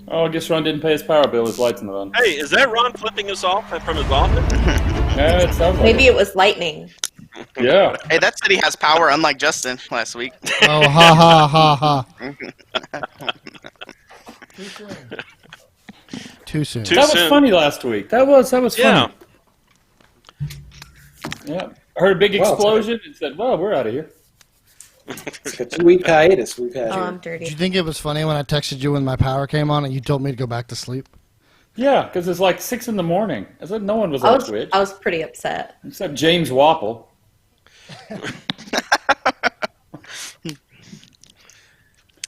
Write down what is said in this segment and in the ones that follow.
Oh, I guess Ron didn't pay his power bill. His light's not on. Hey, is that Ron flipping us off from his office? Yeah, it sounds like Maybe it was lightning. Yeah. Hey, that city has power, unlike Justin last week. Oh, ha ha ha ha. Too soon. Too That was soon. funny last week. That was Yeah. funny. Yeah. I heard a big explosion and said, well, we're out of here. It's a 2-week hiatus we've had Oh, here. I'm dirty. Did you think it was funny when I texted you when my power came on and you told me to go back to sleep? Yeah, because it's like 6 in the morning. I said no one was on Twitch. I was pretty upset. Except James Wapple.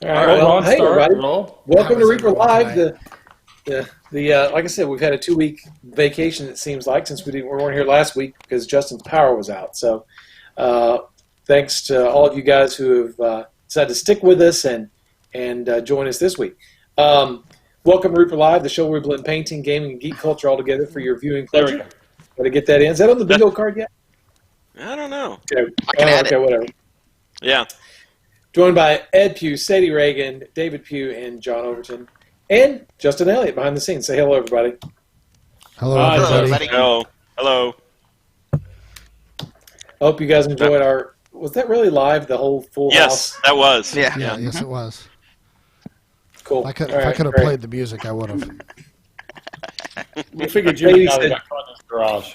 All right, well, hey, everybody. Roll. Welcome to How is Reaper everyone Live. tonight? Like I said, we've had a 2-week vacation, it seems like, since we weren't here last week because Justin's power was out. So thanks to all of you guys who have decided to stick with us and join us this week. Welcome to Reaper Live, the show where we blend painting, gaming, and geek culture all together for your viewing pleasure. Got to get that in. Is that on the bingo card yet? I don't know. Okay, I can add it. whatever. Yeah. Joined by Ed Pugh, Sadie Reagan, David Pugh, and John Overton. And Justin Elliott behind the scenes. Say hello, everybody. Hello, Hi, everybody. Hello. Hello. I hope you guys enjoyed our... Was that really live, the whole full Yes, house? that was. Yeah. Yeah, yes, it was. Cool. If I could All right, have great. played the music, I would have. We figured Jimmy probably got caught in his garage.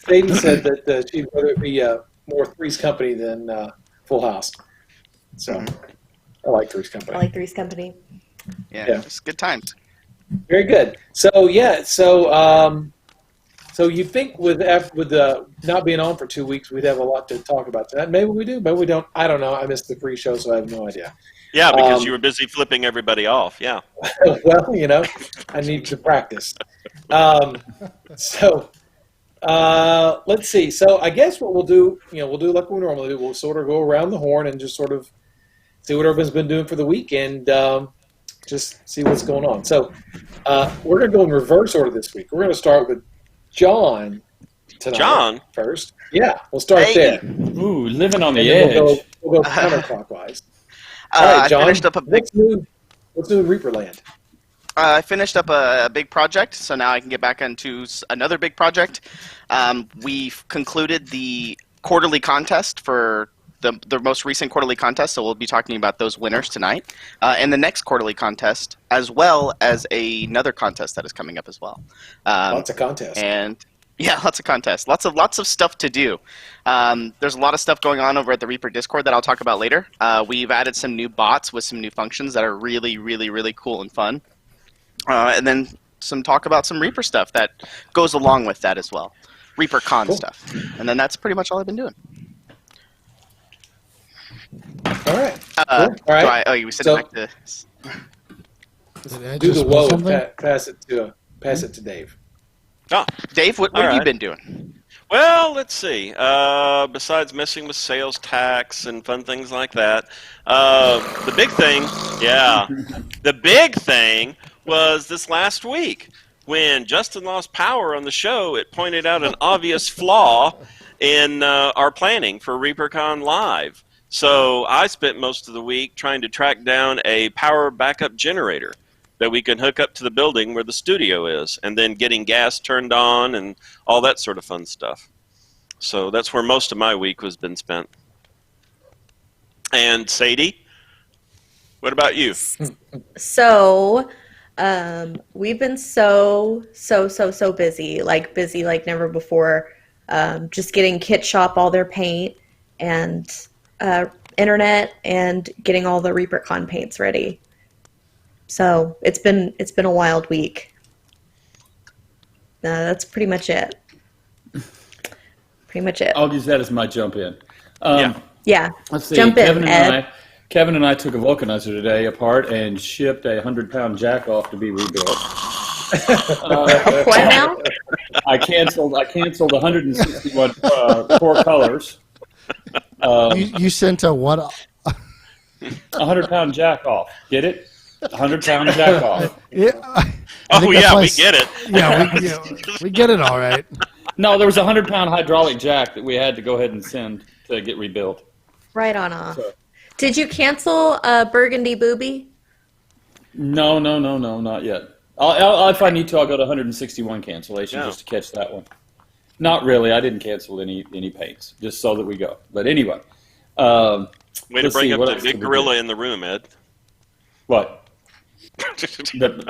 Sadie said that she'd rather it be more Three's Company than Full House. So, I like Three's Company. I like Three's Company. Yeah, Yeah. just good times. Very good. So, yeah, so you think with not being on for 2 weeks, we'd have a lot to talk about tonight. Maybe we do, but we don't. I don't know. I missed the free show, so I have no idea. Yeah, because you were busy flipping everybody off. Yeah. Well, I need to practice. Let's see. So I guess what we'll do, we'll do like we normally do. We'll sort of go around the horn and just sort of see what everyone's been doing for the week and just see what's going on. So we're going to go in reverse order this week. We're going to start with John tonight. John? First. Yeah, we'll start there. Ooh, living on And the then edge. we'll go counterclockwise. All right, John, I finished up a big. what's new in Reaperland? I finished up a big project, so now I can get back into another big project. We've concluded the quarterly contest for the most recent quarterly contest, so we'll be talking about those winners tonight, and the next quarterly contest, as well as another contest that is coming up as well. Lots of contests. And yeah, lots of contests, lots of stuff to do. There's a lot of stuff going on over at the Reaper Discord that I'll talk about later. We've added some new bots with some new functions that are really, really, really cool and fun. And then some talk about some Reaper stuff that goes along with that as well. Reaper Con stuff. And then that's pretty much all I've been doing. All right. Cool. All right. You said back to... Did I Do just the spill woe and something? pass it to Dave. Oh, Dave, what have you right. been doing? well, let's see. Besides messing with sales tax and fun things like that, the big thing was this last week when Justin lost power on the show. It pointed out an obvious flaw in our planning for ReaperCon Live. So I spent most of the week trying to track down a power backup generator that we can hook up to the building where the studio is, and then getting gas turned on and all that sort of fun stuff. So that's where most of my week has been spent. And Sadie, what about you? So, we've been so busy like never before. Just getting Kit Shop all their paint and internet and getting all the ReaperCon paints ready. So it's been a wild week. That's pretty much it. I'll use that as my jump in. Yeah. Let's see. Jump in, Ed. Kevin and I took a vulcanizer today apart and shipped a 100-pound jack off to be rebuilt. What now? I canceled 161 core colors. You sent a what? 100-pound jack off. Get it? 100-pound jack off. Yeah. Oh yeah, we get it. Yeah, we get it all right. No, there was a 100-pound hydraulic jack that we had to go ahead and send to get rebuilt. Right on off. Did you cancel Burgundy Booby? No, not yet. If I need to, I'll go to 161 cancellation Yeah. just to catch that one. Not really. I didn't cancel any paints, just so that we go. But anyway. Way to Let's bring see, up what the else big did we gorilla do? in the room, Ed. What? No.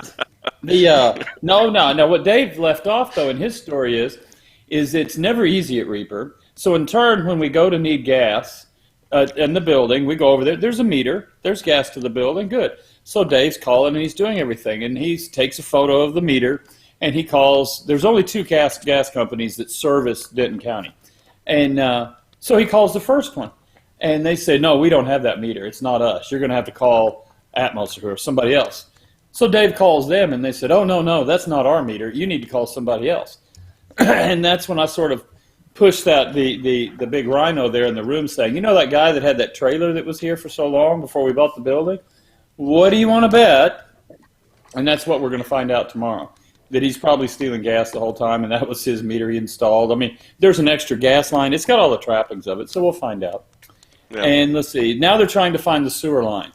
What Dave left off though in his story is it's never easy at Reaper. So in turn, when we go to need gas in the building, we go over there. There's a meter. There's gas to the building. Good. So Dave's calling and he's doing everything, and he takes a photo of the meter and he calls. There's only 2 gas companies that service Denton County, and so he calls the first one, and they say, no, we don't have that meter. It's not us. You're going to have to call Atmos or somebody else. So Dave calls them, and they said, oh, no, that's not our meter. You need to call somebody else. And that's when I sort of pushed the big rhino there in the room saying, you know that guy that had that trailer that was here for so long before we bought the building? What do you want to bet? And that's what we're going to find out tomorrow, that he's probably stealing gas the whole time, and that was his meter he installed. I mean, there's an extra gas line. It's got all the trappings of it, so we'll find out. Yeah. And let's see. Now they're trying to find the sewer line.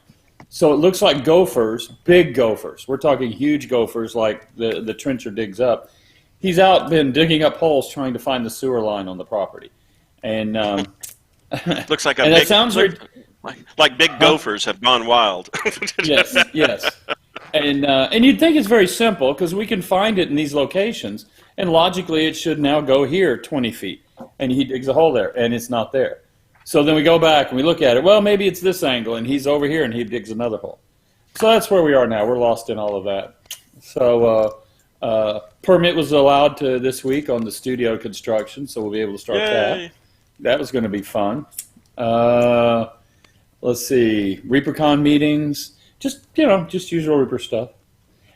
So it looks like gophers, big gophers. We're talking huge gophers like the trencher digs up. He's been digging up holes trying to find the sewer line on the property. And Looks like a and big, that sounds like big gophers have gone wild. yes. And you'd think it's very simple because we can find it in these locations, and logically it should now go here 20 feet. And he digs a hole there, and it's not there. So then we go back and we look at it. Well, maybe it's this angle, and he's over here, and he digs another hole. So that's where we are now. We're lost in all of that. So permit was allowed to this week on the studio construction, so we'll be able to start that. Yay. That was going to be fun. Let's see, ReaperCon meetings, just usual Reaper stuff.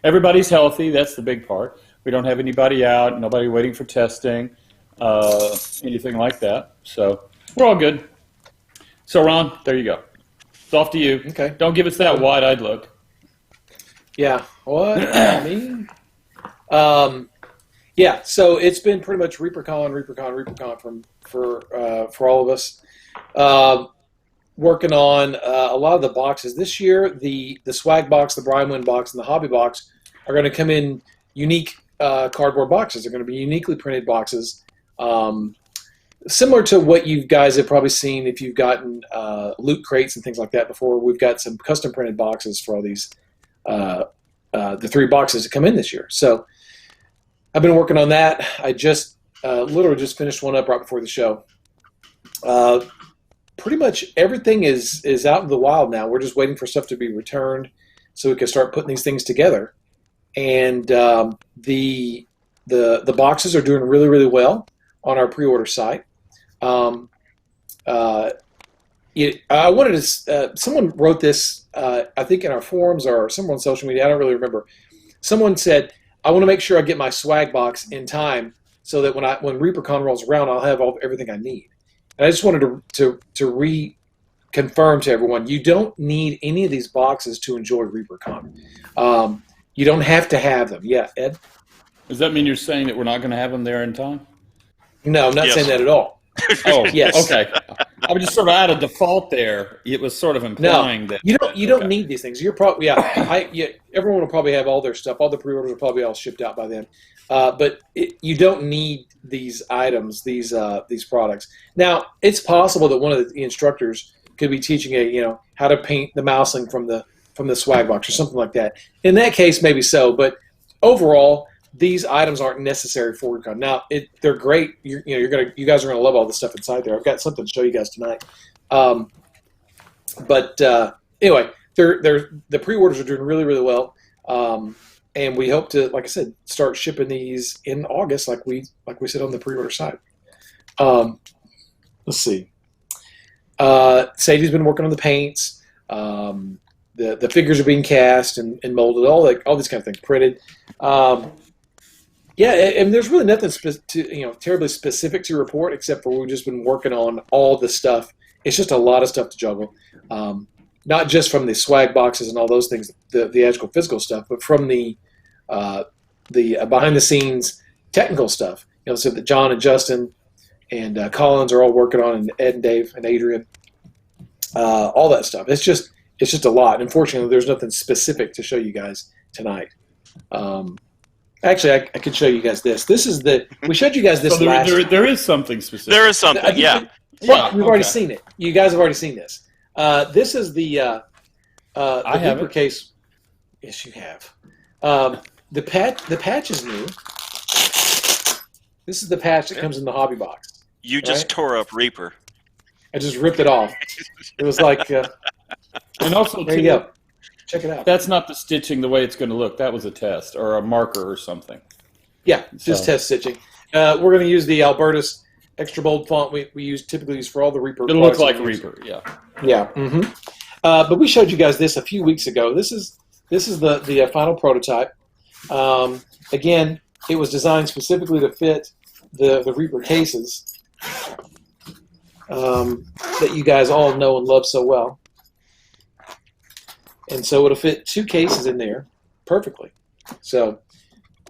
Everybody's healthy. That's the big part. We don't have anybody out, nobody waiting for testing, anything like that. So we're all good. So Ron, there you go. It's off to you. Okay. Don't give us that wide-eyed look. Yeah. What? Me? Yeah. So it's been pretty much ReaperCon for all of us. Working on a lot of the boxes this year. The swag box, the Brian Wynn box, and the hobby box are going to come in unique cardboard boxes. They're going to be uniquely printed boxes. Similar to what you guys have probably seen if you've gotten loot crates and things like that before. We've got some custom printed boxes for all these, the 3 boxes that come in this year. So I've been working on that. I just literally just finished one up right before the show. Pretty much everything is out in the wild now. We're just waiting for stuff to be returned so we can start putting these things together. And the boxes are doing really, really well on our pre-order site. I wanted to. Someone wrote this, I think, in our forums or somewhere on social media. I don't really remember. Someone said, "I want to make sure I get my swag box in time so that when ReaperCon rolls around, I'll have everything I need." And I just wanted to reconfirm to everyone: you don't need any of these boxes to enjoy ReaperCon. You don't have to have them. Yeah, Ed. Does that mean you're saying that we're not going to have them there in time? No, I'm not Yes. saying that at all. Oh, Yes. Okay. I was just sort of out of default there. It was sort of implying that You don't Okay. need these things. You're probably everyone will probably have all their stuff. All the pre-orders will probably all shipped out by then. But you don't need these items, these products. Now, it's possible that one of the instructors could be teaching how to paint the mouseling from the swag box or something like that. In that case, maybe so. But overall, these items aren't necessary for ReaperCon. Now, they're great. You guys are gonna love all the stuff inside there. I've got something to show you guys tonight. Anyway, the pre-orders are doing really, really well, and we hope to, like I said, start shipping these in August, like we said on the pre-order side. Let's see. Sadie's been working on the paints. The figures are being cast and molded, all these kind of things, printed. Yeah, and there's really nothing terribly specific to report except for we've just been working on all the stuff. It's just a lot of stuff to juggle, not just from the swag boxes and all those things, the actual physical stuff, but from the behind the scenes technical stuff. So that John and Justin and Collins are all working on, and Ed and Dave and Adrian, all that stuff. It's just it's just a lot. Unfortunately, there's nothing specific to show you guys tonight. Actually, I could show you guys this. This is we showed you guys this So last. there is something specific. There is something, yeah. Yeah, we've already okay. seen it. You guys have already seen this. This is the have Reaper it. case. Yes, you have. The patch is new. This is the patch that comes in the hobby box. You just Right. tore up Reaper. I just ripped it off. It was like, And also, there you go. Check it out. That's not the stitching the way it's going to look. That was a test or a marker or something. Yeah, just So- test stitching. We're going to use the Albertus extra bold font we typically use for all the Reaper. It'll look products like we use. Reaper, yeah. Yeah. Mm-hmm. But we showed you guys this a few weeks ago. This is the final prototype. Again, it was designed specifically to fit the Reaper cases that you guys all know and love so well. And so it'll fit 2 cases in there perfectly. So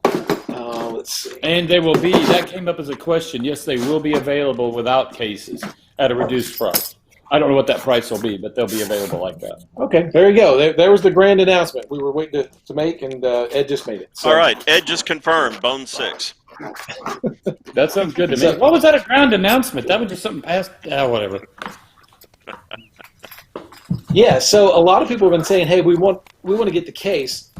let's see. And they will be, that came up as a question. Yes, they will be available without cases at a reduced price. I don't know what that price will be, but they'll be available like that. Okay, there you go. There was the grand announcement we were waiting to make, and Ed just made it. So, All right, Ed just confirmed, Bone 6. That sounds good to me. So- What was that a ground announcement? That was just something past, whatever. Yeah, so a lot of people have been saying, hey, we want to get the case,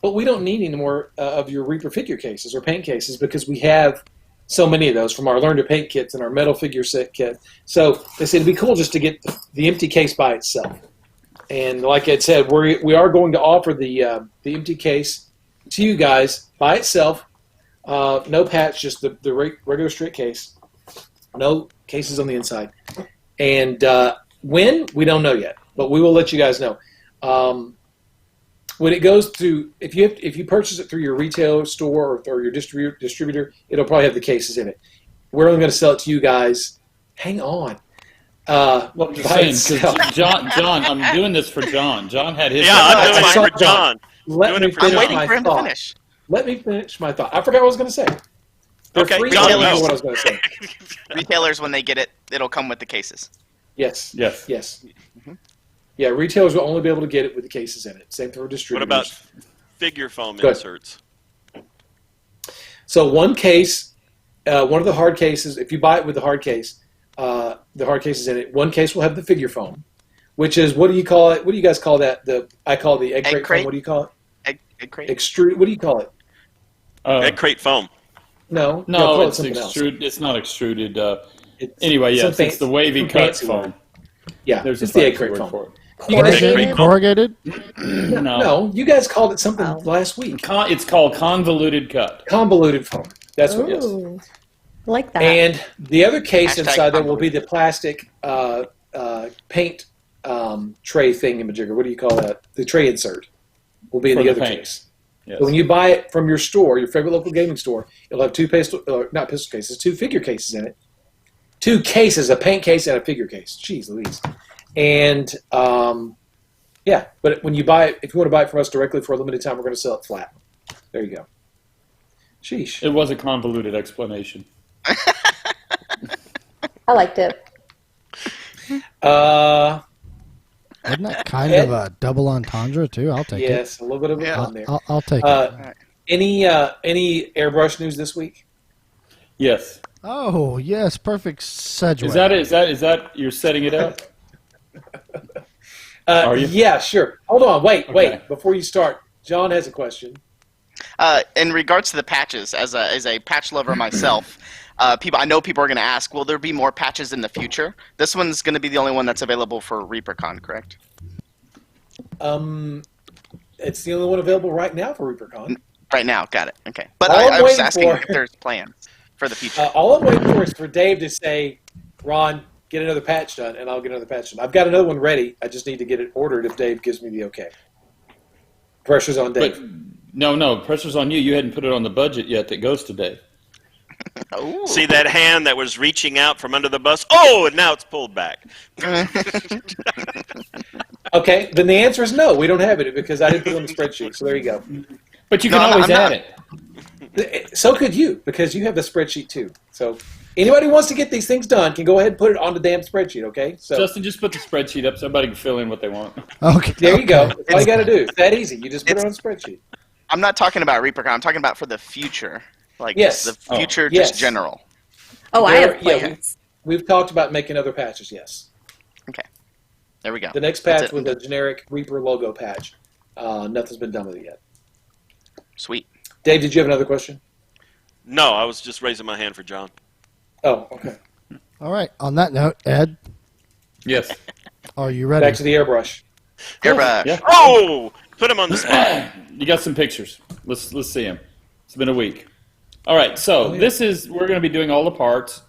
but we don't need any more of your Reaper figure cases or paint cases because we have so many of those from our Learn to Paint kits and our metal figure set kit. So they said it'd be cool just to get the empty case by itself. And like Ed said, we are going to offer the empty case to you guys by itself. No patch, just the regular straight case. No cases on the inside. And when, we don't know yet, but we will let you guys know. When it goes to, if you purchase it through your retail store or your distributor, it'll probably have the cases in it. We're only going to sell it to you guys. Hang on. Well, I'm just by saying, itself. because John, I'm doing this for John. John had his. Yeah, I'm I doing saw it for John. Let Doing me it for I'm finish waiting my for him to thought. finish. Let me finish my thought. I forgot what I was going to say. They're Okay, free. John, I don't know no. what I was going to say. Retailers, when they get it, it'll come with the cases. Yes. Yes. Yes. Yeah, retailers will only be able to get it with the cases in it. Same for distributors. What about figure foam Good. inserts? So one case, one of the hard cases, if you buy it with the hard case is in it. One case will have the figure foam, which is, what do you call it? What do you guys call that? I call it the egg crate crate? foam. What do you call it? Egg crate. Extrude. What do you call it? Egg crate foam. No, No, call it it's something else. extruded. It's not extruded. It's Anyway, some yes, it's the wavy some cut fancy foam. word. Yeah, There's it's a the egg fancy crate word foam. for it. Corrugated? Corrugated? No, you guys called it something Oh. last week. It's called convoluted cut. Convoluted foam. That's what it is. Ooh, I like that. And the other case Hashtag inside there will be convoluted. the plastic paint tray thingamajigger. What do you call that? The tray insert will be in For the the other paint. case. Yes. So when you buy it from your store, your favorite local gaming store, it'll have two not pistol cases, 2 figure cases in it. 2 cases, a paint case and a figure case. Jeez Louise. And yeah, but when you buy it, if you want to buy it from us directly for a limited time, we're going to sell it flat. There you go. Sheesh. It was a convoluted explanation. I liked it. Isn't that kind of a double entendre too? I'll take it. Yes, a little bit of it Yeah. on there. I'll take it. Any airbrush news this week? Yes. Oh yes, perfect segue. Is that you're setting it up? Are you? Yeah, sure. Hold on, wait. Okay. Before you start, John has a question. In regards to the patches, as a patch lover myself, I know people are going to ask, will there be more patches in the future? This one's going to be the only one that's available for ReaperCon, correct? It's the only one available right now for ReaperCon. Right now, got it. Okay, but All I'm I was waiting asking for- if there's plans for the future. All I'm waiting for is for Dave to say, Ron, get another patch done, and I'll get another patch done. I've got another one ready. I just need to get it ordered if Dave gives me the okay. Pressure's on Dave. But no, pressure's on you. You hadn't put it on the budget yet that goes to Dave. Ooh. See that hand that was reaching out from under the bus? Oh, and now it's pulled back. Okay, then the answer is no. We don't have it because I didn't put it on the spreadsheet. So there you go. But you No, can I'm always not- add it. So could you, because you have the spreadsheet too. So Anybody who wants to get these things done can go ahead and put it on the damn spreadsheet, okay? So Justin, just put the spreadsheet up so everybody can fill in what they want. Okay. there you go. That's all you got to do. It's that easy. You just put it on the spreadsheet. I'm not talking about ReaperCon. I'm talking about for the future. Like Yes. the future, yes. just general. Oh, I have Yeah, plans. we've talked about making other patches, yes. Okay. There we go. The next That's patch it. with a generic Reaper logo patch. Nothing's been done with it yet. Sweet. Dave, did you have another question? No, I was just raising my hand for John. Oh, okay. All right. On that note, Ed, Yes. are you ready? Back to the airbrush. Airbrush. Yeah. Oh! Put him on the spot. You got some pictures. Let's see them. It's been a week. All right, so we're going to be doing all the parts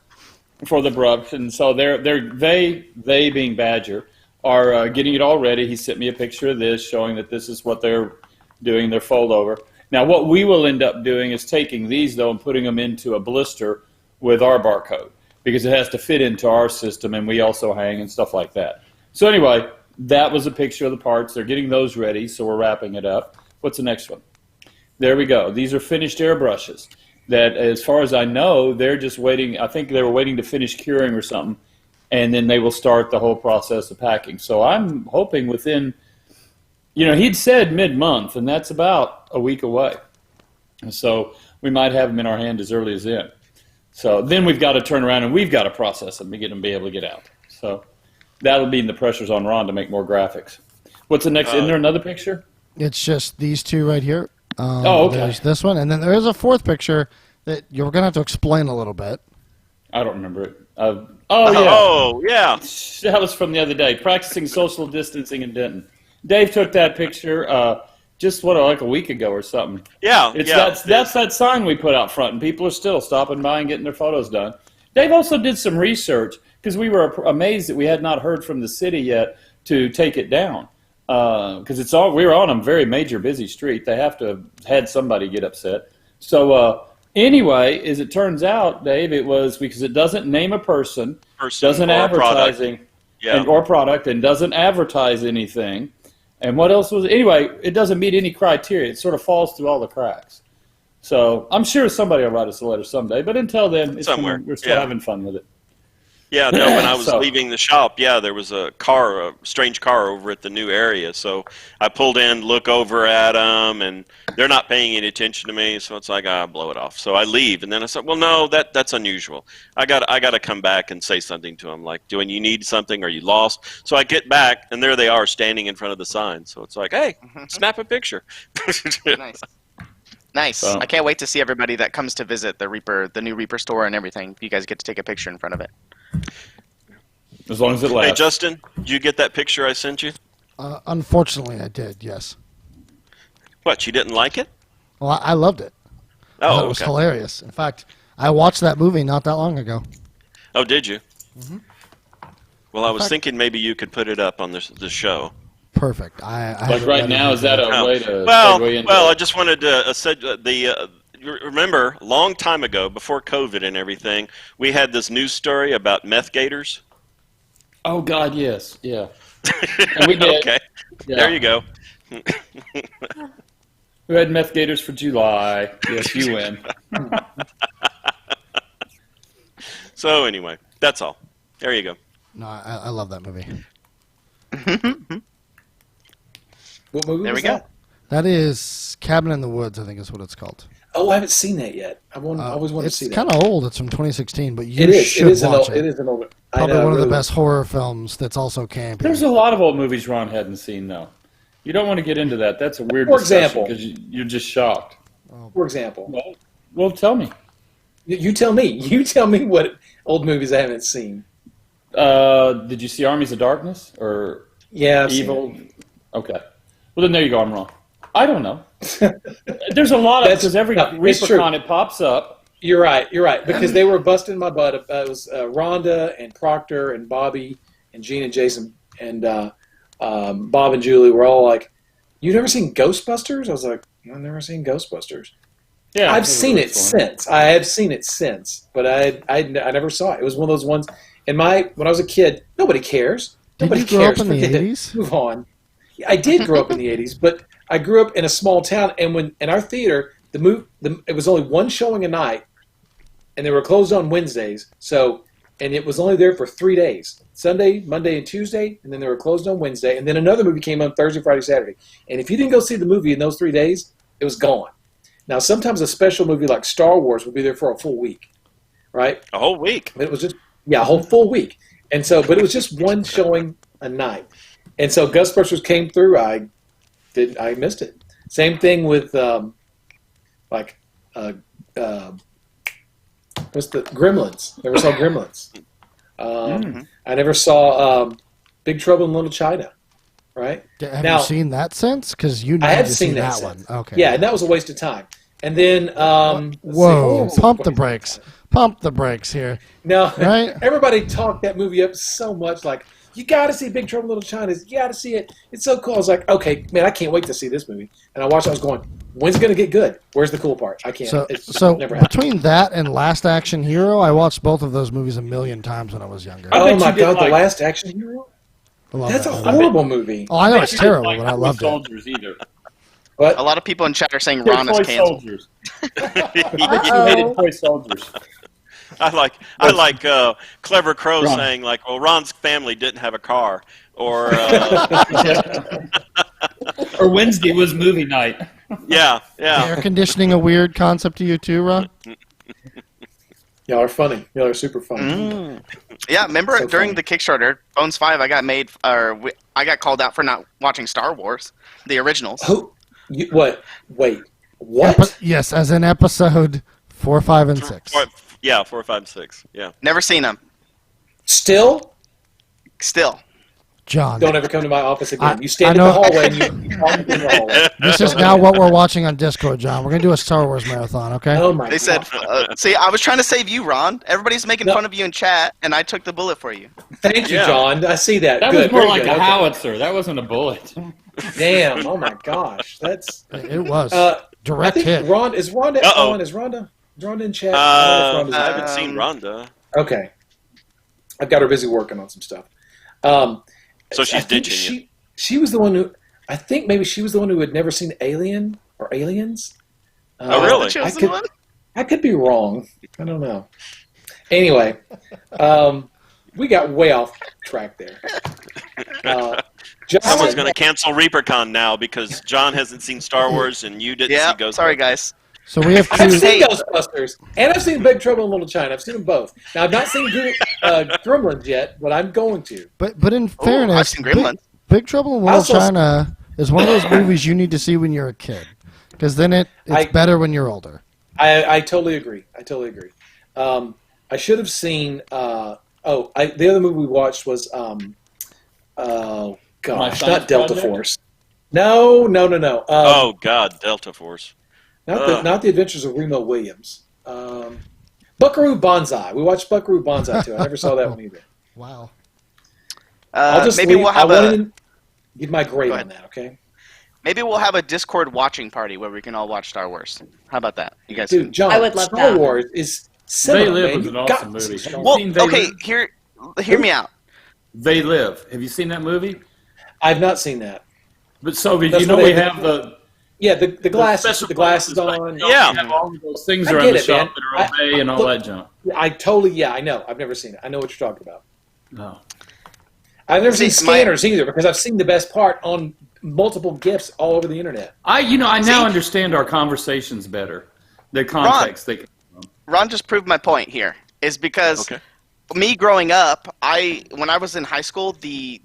for the brush, and so they being Badger are getting it all ready. He sent me a picture of this showing that this is what they're doing, their fold over. Now what we will end up doing is taking these though and putting them into a blister with our barcode because it has to fit into our system and we also hang and stuff like that. So anyway, that was a picture of the parts. They're getting those ready, so we're wrapping it up. What's the next one? There we go. These are finished airbrushes that, as far as I know, they're just waiting. I think they were waiting to finish curing or something, and then they will start the whole process of packing. So I'm hoping within, he'd said mid-month, and that's about a week away. And so we might have them in our hand as early as then. So then we've got to turn around and we've got to process them to get them be able to get out. So that'll be in the pressures on Ron to make more graphics. What's the next? Isn't there another picture? It's just these two right here. Okay. There's this one, and then there is a fourth picture that you're going to have to explain a little bit. I don't remember it. Yeah. Oh, yeah. That was from the other day. Practicing social distancing in Denton. Dave took that picture like a week ago or something. Yeah. That's that sign we put out front, and people are still stopping by and getting their photos done. Dave also did some research because we were amazed that we had not heard from the city yet to take it down. Because we were on a very major busy street. They have to have had somebody get upset. So anyway, as it turns out, Dave, it was because it doesn't name a person doesn't or advertising, product. or product, and doesn't advertise anything. And what else was it? Anyway, it doesn't meet any criteria. It sort of falls through all the cracks. So I'm sure somebody will write us a letter someday. But until then, we're still having fun with it. Yeah, no, when I was leaving the shop, there was a strange car over at the new area. So I pulled in, look over at them, and they're not paying any attention to me. So it's like, blow it off. So I leave, and then I said, well, no, that's unusual. I got to come back and say something to them, like, you need something? Are you lost? So I get back, and there they are standing in front of the sign. So it's like, hey, snap a picture. Nice. So. I can't wait to see everybody that comes to visit the new Reaper store and everything. You guys get to take a picture in front of it. As long as it lasts. Hey, Justin, did you get that picture I sent you? Unfortunately, I did, yes. What, you didn't like it? Well, I loved it. Oh, It was hilarious. In fact, I watched that movie not that long ago. Oh, did you? Mm-hmm. Well, I was thinking maybe you could put it up on the show. Perfect. Like right now, is that a way to segue into Well, I just wanted to remember, a long time ago, before COVID and everything, we had this news story about meth gators. Oh, God, yes. Yeah. And we did. Okay. Yeah. There you go. We had meth gators for July. Yes, you win. So anyway, that's all. There you go. No, I love that movie. What movie There was we go. that? That is Cabin in the Woods, I think is what it's called. Oh, I haven't seen that yet. I always wanted to see that. It's kind of old. It's from 2016, but you It is. should watch it. It is an old. Probably one of the best horror films that's also campy. There's a lot of old movies Ron hadn't seen, though. You don't want to get into that. That's a weird For discussion example. because you're just shocked. For example, Well, tell me. you tell me. You tell me what old movies I haven't seen. Did you see Armies of Darkness or Yeah, I've Evil? seen it. Okay. Well, then there you go. I'm wrong. I don't know. There's a lot of because every it's true. ReaperCon it pops up. You're right. Because they were busting my butt. It was Rhonda and Proctor and Bobby and Gene and Jason and Bob and Julie were all like, "You've never seen Ghostbusters?" I was like, "I've never seen Ghostbusters." Yeah, I've seen it since. I have seen it since, but I never saw it. It was one of those ones. When I was a kid, nobody cares. Did Nobody you grow cares. up in the Forget it. 80s? Move on. I did grow up in the 80s, but I grew up in a small town, and when in our theater, it was only one showing a night, and they were closed on Wednesdays. So, and it was only there for 3 days: Sunday, Monday, and Tuesday, and then they were closed on Wednesday. And then another movie came on Thursday, Friday, Saturday. And if you didn't go see the movie in those 3 days, it was gone. Now, sometimes a special movie like Star Wars would be there for a full week, right? A whole week. But it was just a whole full week. And so, but it was just one showing a night. And so Ghostbusters came through. I missed it. Same thing with what's the Gremlins? Never saw Gremlins. I never saw Big Trouble in Little China. Right? Have you seen that since? Because you need I had to seen see that one. since. Okay. Yeah, and that was a waste of time. And then whoa, pump the brakes. Pump the brakes here. No, right? Everybody talked that movie up so much, like, you got to see Big Trouble in Little China. You got to see it. It's so cool. I was like, okay, man, I can't wait to see this movie. And I watched it. I was going, when's it going to get good? Where's the cool part? I can't. So never happened. Between that and Last Action Hero, I watched both of those movies a million times when I was younger. Oh my God, The Last Action Hero? That's a horrible movie. Oh, I know it's terrible, but I loved it. Soldiers either. What? A lot of people in chat are saying Ron is canceled. Soldiers. I hated toy soldiers. I like Clever Crow saying like, well, Ron's family didn't have a car, or or Wednesday was movie night. yeah. Air conditioning a weird concept to you too, Ron? Y'all are funny. Y'all are super funny. Yeah, remember So during funny. the Kickstarter, Bones 5, I got called out for not watching Star Wars, the originals. What? Wait. What? Yes, as in episode 4, 5, and 6. 4, 5, 6. Yeah. Never seen them. Still? John. Don't ever come to my office again. I- You stand I in the know- hallway and you talk in the hallway. This is now what we're watching on Discord, John. We're going to do a Star Wars marathon, okay? Oh my They said, God. see, I was trying to save you, Ron. Everybody's making No. fun of you in chat, and I took the bullet for you. Thank you, Yeah. John. I see that. That Good. was more Very like good. a Okay. howitzer. That wasn't a bullet. Damn. Oh my gosh. That's. It was. I Direct think hit. Ron is Rhonda Uh-oh. on. Is Rhonda in chat? I don't know if I Rhonda's haven't seen Rhonda. Okay. I've got her busy working on some stuff. So she's I think ditching you. She was the one who. I think maybe she was the one who had never seen Alien or Aliens. Oh, really? She was the one? I could be wrong. I don't know. Anyway, we got way off track there. Justin, Someone's going to cancel ReaperCon now because John hasn't seen Star Wars and you didn't see Yeah, Ghostbusters. sorry, guys. So we have I've two. seen Ghostbusters, and I've seen Big Trouble in Little China. I've seen them both. Now, I've not seen Gremlins yet, but I'm going to. But in fairness, I've seen Gremlins. Big Trouble in I Little also- China is one of those movies you need to see when you're a kid. Because then it's better when you're older. I totally agree. I should have seen. The other movie we watched was. Oh gosh, Science not Delta Project? Force. No. Oh, God, Delta Force. Not the Adventures of Remo Williams. Buckaroo Banzai. We watched Buckaroo Banzai too. I never saw that one either. Wow. Maybe we'll have give my grade Go on ahead. that. Okay, maybe we'll have a Discord watching party where we can all watch Star Wars. How about that? You guys dude, John. I would love Star that. Wars is They cinema, Live man. was an You awesome got to movie. see Star Have you Wars. seen They okay, Live? hear me out. They Live. Have you seen that movie? I've not seen that. But so That's you know what we they- have the Yeah, the glasses. special The glasses like, on. Yeah. We have all of those things I around get the it, shop man. that are all bay and all look- that junk. I know. I've never seen it. I know what you're talking about. No. I've never See, seen scanners either because I've seen the best part on multiple GIFs all over the internet. I now See? understand our conversations better. The context. Ron just proved my point here. Is because Okay. me growing up, when I was in high school, the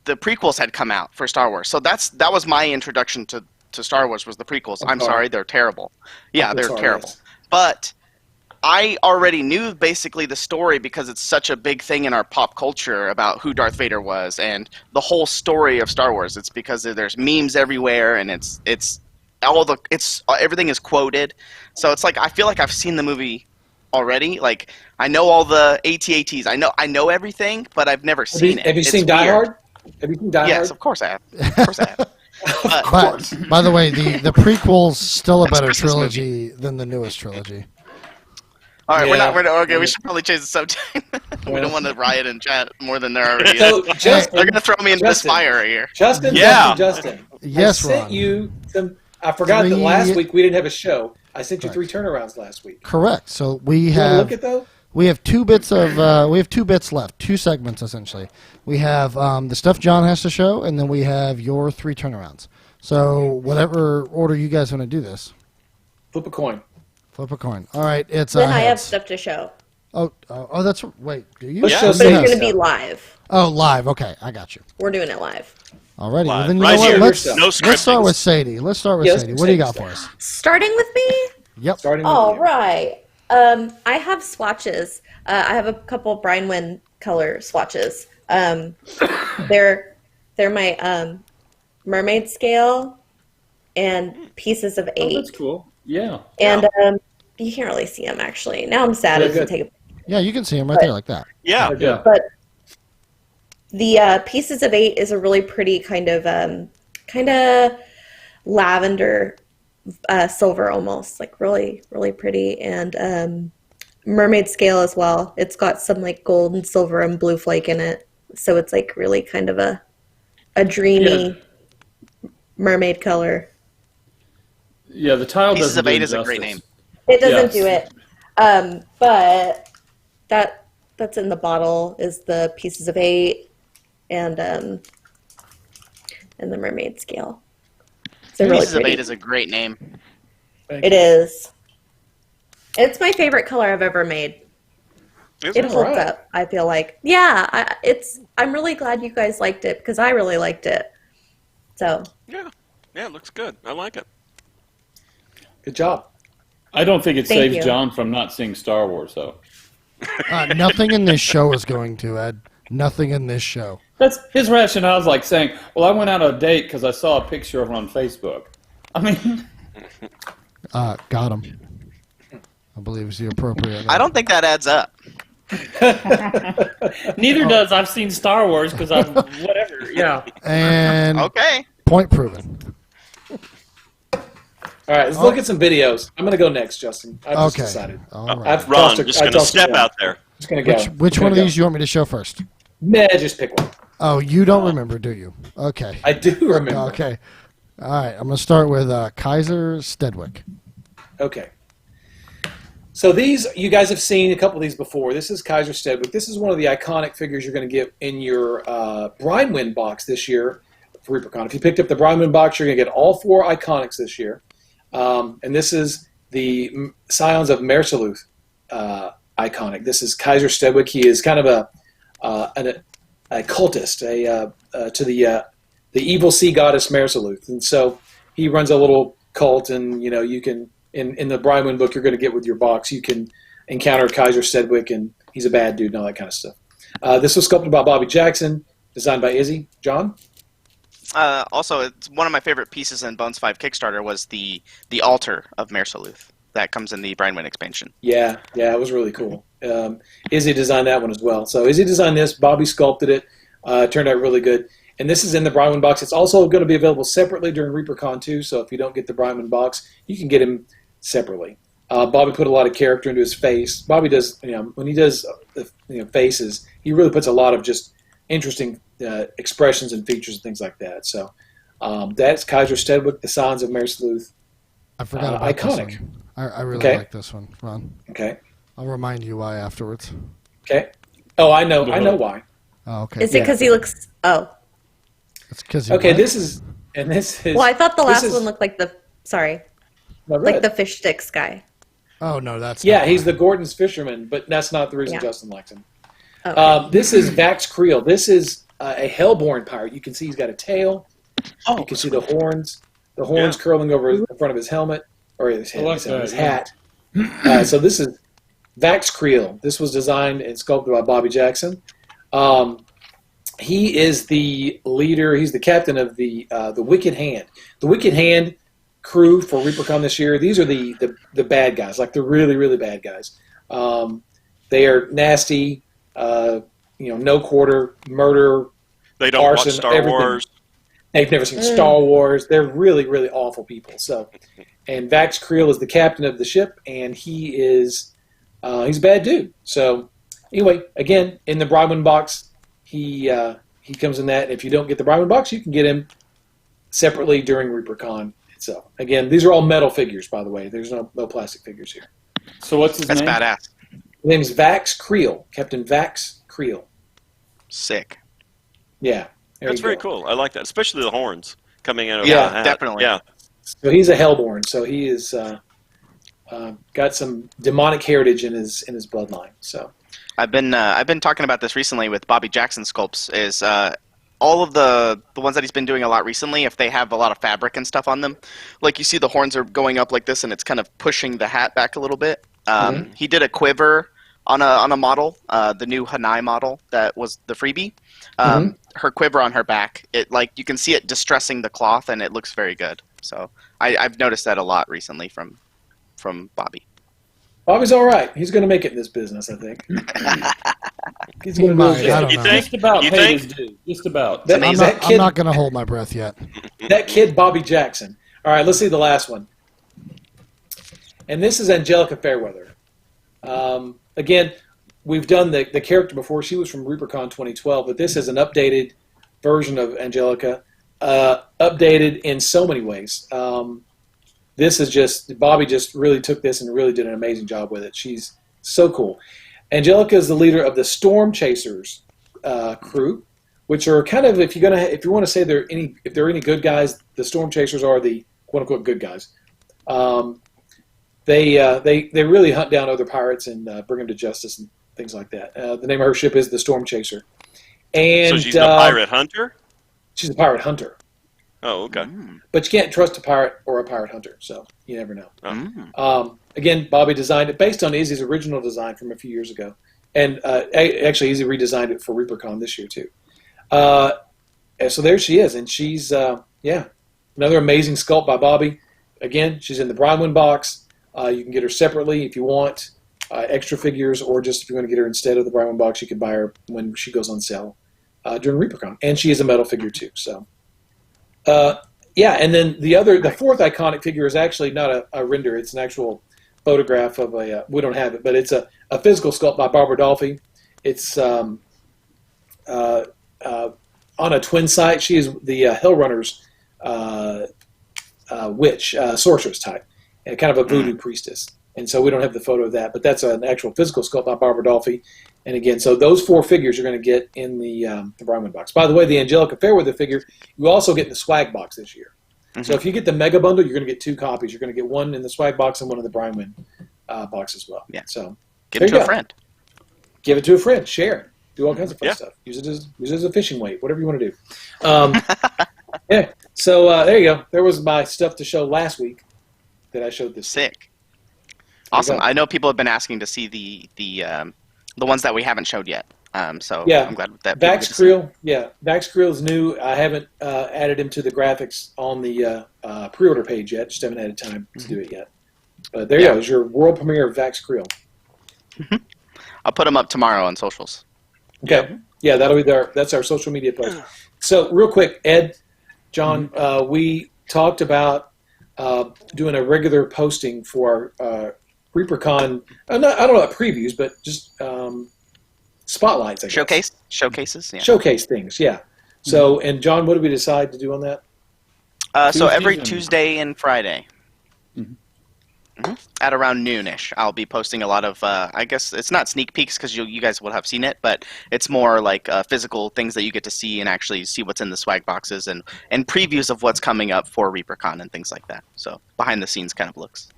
prequels had come out for Star Wars. So that was my introduction to Star Wars was the prequels. I'm sorry, they're terrible. Yeah, they're sorry, terrible. yes. But I already knew basically the story because it's such a big thing in our pop culture about who Darth Vader was and the whole story of Star Wars. It's because there's memes everywhere and everything is quoted. So it's like I feel like I've seen the movie already. Like I know all the AT-ATs. I know everything, but I've never seen it. Have you It's seen Die weird. Hard? Have you seen Die Yes, Hard? of course I have. Of course I have. But, by the way, the prequel's still a That's better Christmas trilogy than the newest trilogy. All right, Yeah. okay. We should probably change the subject. We Yeah. don't want to riot in chat more than there already is. So, They're Justin, gonna throw me into this fire here. Justin, Yeah. Justin. Yes, I sent Ron. you some. I forgot that last week we didn't have a show. I sent you 3 turnarounds last week. Correct. So we You want to have look at those? we have 2 bits left, 2 segments essentially. We have the stuff John has to show, and then we have your 3 turnarounds. So whatever order you guys want to do this. Flip a coin. Flip a coin. All right, it's Then I have heads. stuff to show. Oh, that's wait. Do you? Let's Yeah. show But it's Sadie going to stuff. be live. Oh, live. Okay, I got you. We're doing it live. Alrighty. Well, Live. then you Right know what? here. Let's No let's start scripting. with Sadie. Let's start with Yes, Sadie. What do you got Sadie for us? Starting with me? Yep. Starting with All you. right. I have swatches. I have a couple Brian Wynn color swatches. They're my mermaid scale and pieces of Oh, 8. that's cool. Yeah. And you can't really see them actually. Now I'm sad They're I didn't good. take a Yeah, you can see him right there like that. Yeah. Yeah. But the pieces of 8 is a really pretty kind of lavender silver almost, like really, really pretty. And mermaid scale as well. It's got some like gold and silver and blue flake in it. So it's like really kind of a dreamy mermaid color. Yeah, the tile Pieces doesn't of do 8 is a great justice. name. It doesn't Yes. do it. But that's in the bottle is the pieces of 8 and the mermaid scale. It's a really Pieces of pretty. 8 is a great name. It is. It's my favorite color I've ever made. Is It it? holds Alright. up. I feel like, yeah. I'm really glad you guys liked it because I really liked it. So Yeah. Yeah, it looks good. I like it. Good job. I don't think it Thank saves you. John from not seeing Star Wars, though. Nothing in this show is going to, Ed. Nothing in this show. That's his rationale is like saying, "Well, I went out on a date because I saw a picture of him on Facebook." I mean, Got him. I believe is the appropriate. I don't think that adds up. neither does I've seen Star Wars because I'm whatever. Yeah. And Okay. point proven. All right, let's look at some videos. I'm going to go next, Justin. I've just Okay. decided. All right. I've Ron, tossed a- just I going to tossed a step coin. out there. Just going to go. Which one of these do you want me to show first? Nah, just pick one. Oh, you don't remember, do you? Okay. I do remember. Okay. All right. I'm going to start with Kaiser Stoic. Okay. So these, you guys have seen a couple of these before. This is Kaiser Stoic. This is one of the iconic figures you're going to get in your Brian Wynn box this year for ReaperCon. If you picked up the Brian Wynn box, you're going to get all 4 iconics this year. And this is the Scions of Mersaluth iconic. This is Kaiser Stoic. He is kind of a cultist to the evil sea goddess Mersaluth. And so he runs a little cult, and you can in the Brian Wynn book you're going to get with your box, you can encounter Kaiser Stoic, and he's a bad dude and all that kind of stuff. This was sculpted by Bobby Jackson, designed by Izzy. John? Also, it's one of my favorite pieces in Bones 5 Kickstarter was the altar of Mersaluth that comes in the Brian Wynn expansion. Yeah, it was really cool. Izzy designed that one as well. So Izzy designed this, Bobby sculpted it, turned out really good. And this is in the Brian Wynn box. It's also going to be available separately during ReaperCon too, so if you don't get the Brian Wynn box, you can get him separately. Bobby put a lot of character into his face. Bobby does, when he does faces, he really puts a lot of just interesting expressions and features and things like that. So that's Kaiser Stoic, the Scions of Mersaluth. I forgot about iconic. this one. I really Okay. like this one, Ron. Okay. I'll remind you why afterwards. Okay. Oh, I know why. Oh, okay. is it because he looks? Oh, It's because Okay, this is. well, I thought the this last is- one looked like the. Sorry, no, like red. the fish sticks guy. Oh no, that's Yeah, not he's why. the Gordon's fisherman, but that's not the reason Yeah. Justin likes him. Oh. This is Vax Creole. This is a Hellborn pirate. You can see he's got a tail. Oh, You can see the horns curling over in front of his helmet, or his hat. So this is Vax Creole. This was designed and sculpted by Bobby Jackson. He is the leader. He's the captain of the Wicked Hand. The Wicked Hand crew for ReaperCon this year. These are the bad guys, like the really, really bad guys. They are nasty. No quarter, murder. they don't arson, watch Star everything. Wars. They've never seen Star Wars. They're really, really awful people. So, and Vax Creole is the captain of the ship, and he is he's a bad dude. So, anyway, again, in the Brian Wynn box, he comes in that. If you don't get the Brian Wynn box, you can get him separately during ReaperCon. So again, these are all metal figures, by the way. There's no plastic figures here. So what's his That's name? badass. His name's Vax Creole, Captain Vax Creole. Sick. Yeah, there That's you very go. cool. I like that, especially the horns coming out of Yeah, the hat. definitely. Yeah. So he's a Hellborn. So he is got some demonic heritage in his bloodline. So I've been talking about this recently with Bobby Jackson sculpts. Is all of the ones that he's been doing a lot recently, if they have a lot of fabric and stuff on them, like you see the horns are going up like this, and it's kind of pushing the hat back a little bit. He did a quiver on a model, the new Hanai model that was the freebie. Her quiver on her back, it like you can see it distressing the cloth, and it looks very good. So I've noticed that a lot recently from Bobby. Bobby's all right. He's going to make it in this business, I think. He's going to might. do I okay. don't You know. think? Just about You paid think? his due. Just about. That, I mean, that I'm kid, not going to hold my breath yet. that kid, Bobby Jackson. All right, let's see the last one. And this is Angelica Fairweather. Again, we've done the character before. She was from ReaperCon 2012, but this is an updated version of Angelica, updated in so many ways. This is just, Bobby just really took this and really did an amazing job with it. She's so cool. Angelica is the leader of the Storm Chasers crew, which are kind of, if you want to say if there are any good guys, the Storm Chasers are the quote unquote good guys. They really hunt down other pirates and bring them to justice and things like that. The name of her ship is the Storm Chaser, and So she's a pirate hunter? she's a pirate hunter. Oh, okay. But you can't trust a pirate or a pirate hunter, so you never know. Again, Bobby designed it based on Izzy's original design from a few years ago. And actually, Izzy redesigned it for ReaperCon this year, too. And so there she is, and she's, another amazing sculpt by Bobby. Again, she's in the Bronwyn box. You can get her separately if you want extra figures, or just if you want to get her instead of the Bronwyn box, you can buy her when she goes on sale during ReaperCon. And she is a metal figure, too, so... and then the fourth iconic figure is actually not a render. It's an actual photograph of we don't have it, but it's a physical sculpt by Barbara Dolphy. It's on a twin site. She is the Hellrunner's witch, sorceress type, and kind of a voodoo priestess. And so we don't have the photo of that, but that's an actual physical sculpt by Barbara Dolphy. And again, so those four figures you're going to get in the Bronwyn box. By the way, the Angelica Fairweather figure, you also get in the swag box this year. So if you get the mega bundle, you're going to get two copies. You're going to get one in the swag box and one in the Bronwyn box as well. Yeah. So Give it there to you a go. friend. Give it to a friend. Share it. Do all kinds of fun Yeah. stuff. Use it as a fishing weight. Whatever you want to do. Yeah. So there you go. There was my stuff to show last week that I showed this. Sick. Awesome. go. I know people have been asking to see the ones that we haven't showed yet. So Yeah. I'm glad that people get Vax to see. Creole, Vax Creole is new. I haven't added him to the graphics on the pre-order page yet. Just haven't had time to do it yet. But there you go. There's your world premiere of Vax Creole. I'll put them up tomorrow on socials. Okay. Yeah, that'll be there. That's our social media post. So real quick, Ed, John, we talked about doing a regular posting for our ReaperCon. I don't know about previews, but just spotlights. I guess. Showcases. Yeah. Showcase things. Yeah. So, and John, what did we decide to do on that? So every Tuesdays and- Tuesday and Friday. Mhm. At around noonish, I'll be posting a lot of. I guess it's not sneak peeks because you guys will have seen it, but it's more like physical things that you get to see and actually see what's in the swag boxes and previews of what's coming up for ReaperCon and things like that. So behind the scenes kind of looks.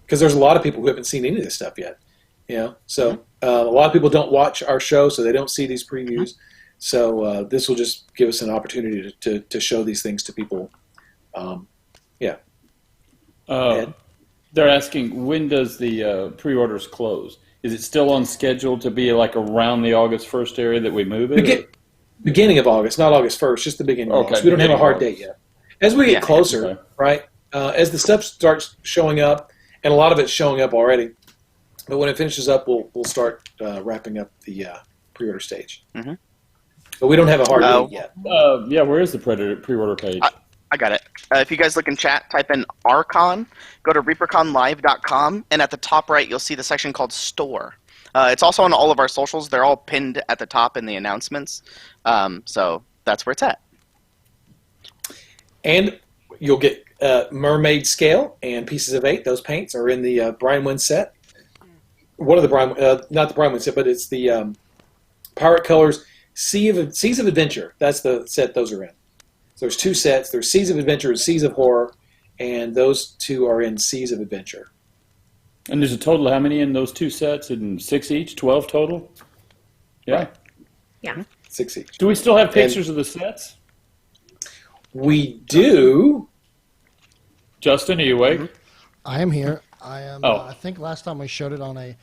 Because there's a lot of people who haven't seen any of this stuff yet. You know, so a lot of people don't watch our show, so they don't see these previews. So this will just give us an opportunity to show these things to people. Ed? They're asking, when does the pre-orders close? Is it still on schedule to be like around the August 1st area that we move it? Beginning of August, not August 1st, just the beginning of Okay, August. We don't have a hard beginning date yet. As we get Yeah. closer, Okay. right, as the stuff starts showing up, and a lot of it's showing up already, but when it finishes up, we'll start wrapping up the pre-order stage. Mhm. But we don't have a hard Oh. date yet. Yeah, where is the pre-order page? I got it. If you guys look in chat, type in Archon, go to reaperconlive.com, and at the top right, you'll see the section called Store. It's also on all of our socials. They're all pinned at the top in the announcements. So that's where it's at. And you'll get mermaid scale and pieces of 8. Those paints are in the Brian Wynn set. One of the Brian, not the Brian Wynn set, but it's the Pirate Colors Seas of Adventure. That's the set those are in. So there's 2 sets. There's Seas of Adventure and Seas of Horror, and those 2 are in Seas of Adventure. And there's a total of how many in those 2 sets? And 6 each, 12 total? Yeah. Right. Yeah. 6 each. Do we still have pictures of the sets? We do. Justin, are you awake? I am here. I am. Oh. I think last time we showed it on a.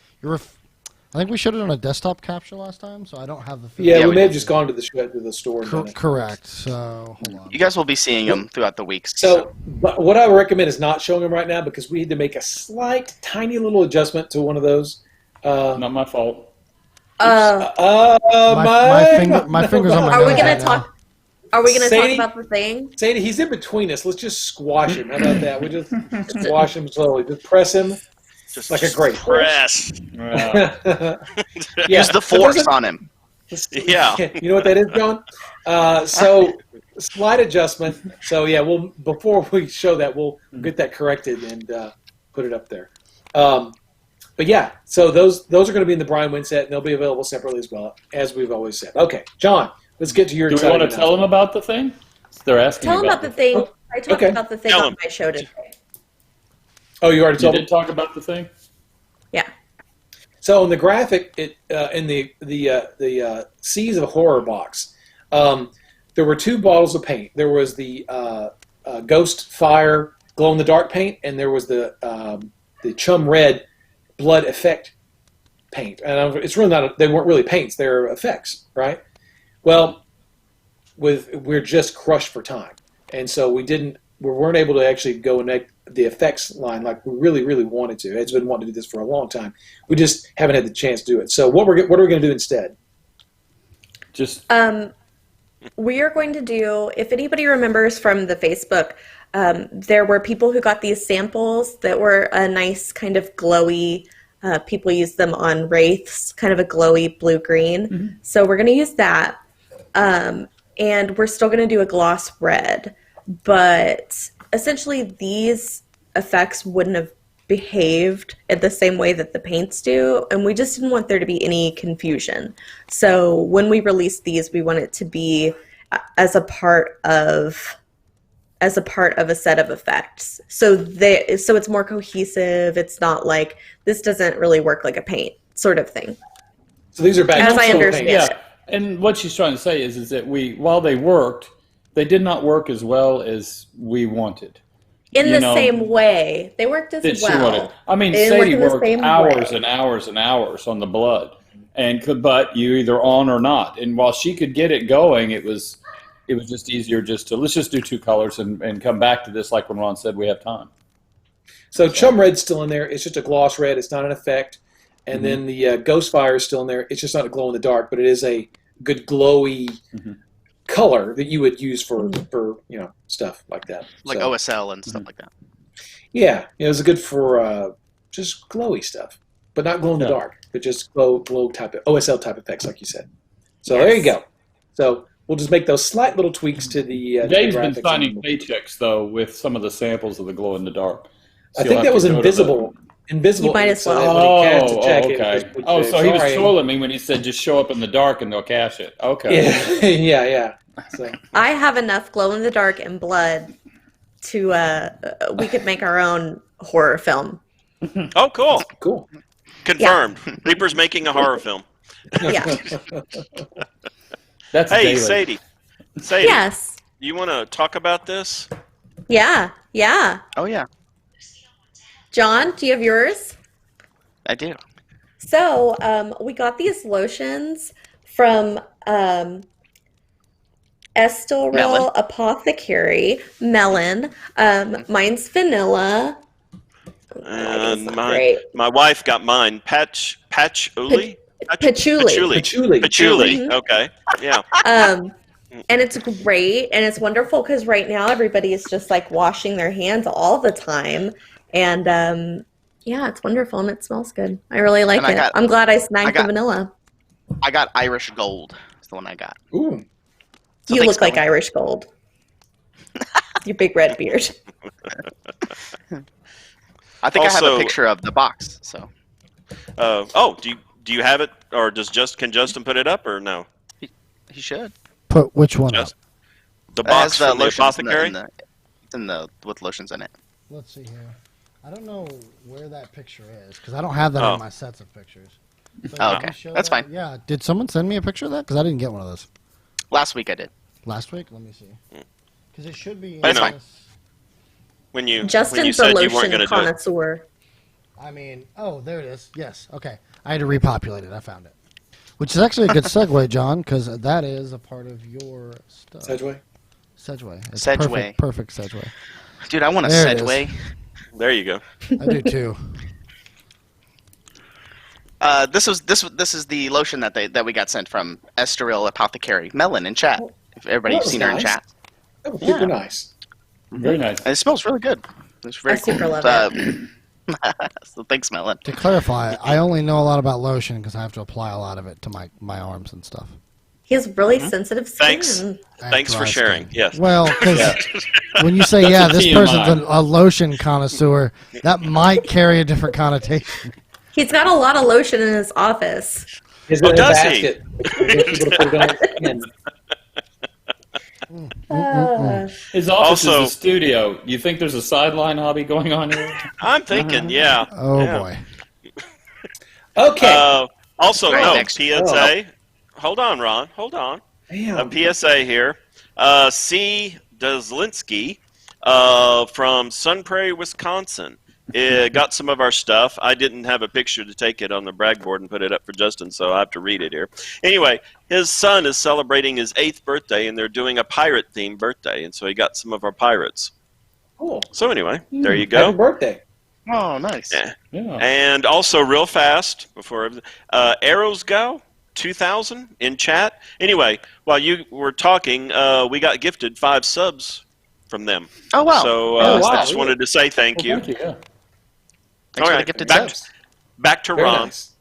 I think we showed it on a desktop capture last time, so I don't have the. Yeah, Yeah, we we may have did. just gone to the store. And done it. Correct. So hold on. You guys will be seeing them throughout the weeks. So, but what I would recommend is not showing them right now because we had to make a slight, tiny little adjustment to one of those. Not my fault. My fingers on my. Are we nose gonna right now. talk? Are we gonna Sadie? talk about the thing? Sadie, he's in between us. Let's just squash him. How about that? We just squash him slowly. Just press him. Just Like a grape. press. Yeah. Use the force on him. Yeah. You know what that is, John? So slight adjustment. So yeah, before we show that, we'll get that corrected and put it up there. But yeah, so those are going to be in the Brian Wynn set, and they'll be available separately as well, as we've always said. Okay, John, let's get to your. Do we want to tell them about the thing? They're asking. Tell them about the thing. I talked Okay. about the thing Tell on 'em. my show today. Oh, you already You told me. did talk about the thing. Yeah. So in the graphic, in the Seas of Horror box, there were 2 bottles of paint. There was the Ghost Fire glow in the dark paint, and there was the Chum Red blood effect paint. And it's really not. They weren't really paints. They're effects, right? Well, we're just crushed for time, and so we weren't able to actually go and make the effects line like we really, really wanted to. It's been wanting to do this for a long time. We just haven't had the chance to do it. So what are we going to do instead? Just We are going to do, if anybody remembers from the Facebook, there were people who got these samples that were a nice kind of glowy, people use them on wraiths, kind of a glowy blue-green. Mm-hmm. So we're going to use that. And we're still going to do a gloss red. But essentially these effects wouldn't have behaved in the same way that the paints do, and we just didn't want there to be any confusion. So when we release these, we want it to be as a part of a set of effects. So it's more cohesive. It's not like this doesn't really work like a paint sort of thing. So these are back As I full understand paints. it. yeah. And what she's trying to say is that while they worked, they did not work as well as we wanted. In You the know, same way. They worked as That she well. wanted. I mean, They didn't work Sadie in the worked same hours way. and hours and hours on the blood, but you either on or not. And while she could get it going, it was just easier let's just do 2 colors and come back to this like when Ron said we have time. So Chum Red's still in there. It's just a gloss red. It's not an effect. And then the Ghost Fire is still in there. It's just not a glow in the dark, but it is a good glowy color that you would use for stuff like that. Like So, OSL and stuff like that. yeah, it was good for just glowy stuff, but not glow in the dark, but just glow type of OSL type effects, like you said. So there you go. So we'll just make those slight little tweaks to the. Dave's been graphics signing and- paychecks though with some of the samples of the glow in the dark. I think that was invisible. Invisible. You might as so well. that when he cashed the check, it okay. just put Oh, the- so he was sorry. trolling me when he said just show up in the dark and they'll cash it. Okay. Yeah. So, I have enough glow in the dark and blood to we could make our own horror film. Oh, cool. cool. Confirmed. Reaper's making a horror film. Yeah. That's Hey, daily. Sadie. Yes. You want to talk about this? Yeah. Oh yeah, John, do you have yours? I do. So we got these lotions from Estoril Melon. Apothecary. Melon. Mine's vanilla. And It's not great. my wife got mine. Patchouli? Patchouli. Patchouli. Patchouli. Mhm. Okay. Yeah. And it's great and it's wonderful because right now everybody is just like washing their hands all the time. And yeah, it's wonderful and it smells good. I really like And it. I'm glad I snagged the vanilla. I got Irish Gold. That's the one I got. Ooh. So You thanks, look like Melon. Irish Gold. Your big red beard. I think I have a Also- picture of the box. So Do you have it, or can Justin put it up, or no? he should. Put which one up? Just the It has box from the lotions apothecary. it's in the with lotions in it. Let's see here. I don't know where that picture is because I don't have that Oh. in my sets of pictures. So Oh, can okay. you show That's that? fine. Yeah. Did someone send me a picture of that? Because I didn't get one of those Last week I did. last week. Let me see. Because it should be. In That's fine. this- when you Justin's said a you weren't lotion going to do it. connoisseur. I mean, oh, there it is. Yes. Okay. I had to repopulate it. I found it. Which is actually a good segue, John, because that is a part of your stuff. Sedgway. Sedgway. It's Sedgway. Perfect Sedgway. Dude, I want a There it is. Sedgway. There you go. I do too. This is the lotion that we got sent from Estoril Apothecary. Melon in chat. If everybody's That was seen her in nice. chat. That was super Yeah. nice. Very nice. And it smells really good. It's very I cool. super love So thanks, Melon. To clarify, I only know a lot about lotion because I have to apply a lot of it to my arms and stuff. He has really sensitive skin. Thanks. I have Thanks for dry sharing. skin. Yes. Well, because when you say, That's yeah, a this TMI. person's a lotion connoisseur, that might carry a different connotation. He's got a lot of lotion in his office. He's Oh, got a does he? basket. Get people to put it on his skin. His office Also- is a studio. You think there's a sideline hobby going on here? I'm thinking, yeah. Oh, Yeah. boy. Okay. Also, Right, no, next. PSA. Hold on, Ron. Hold on. A Damn. PSA here. C. Dozlinski from Sun Prairie, Wisconsin. Got some of our stuff. I didn't have a picture to take it on the brag board and put it up for Justin, so I have to read it here. Anyway, his son is celebrating his 8th birthday, and they're doing a pirate-themed birthday, and so he got some of our pirates. Cool. So anyway, there you Happy go. birthday. Oh, nice. Yeah. Yeah. And also, real fast, before Arrows Go 2000 in chat. Anyway, while you were talking, we got gifted 5 subs from them. Oh, wow. So Oh, I wow. just wanted to say thank Well, you. thank you. Yeah. Thanks All for right, the gifted back- subs. Back to Very Ron. nice.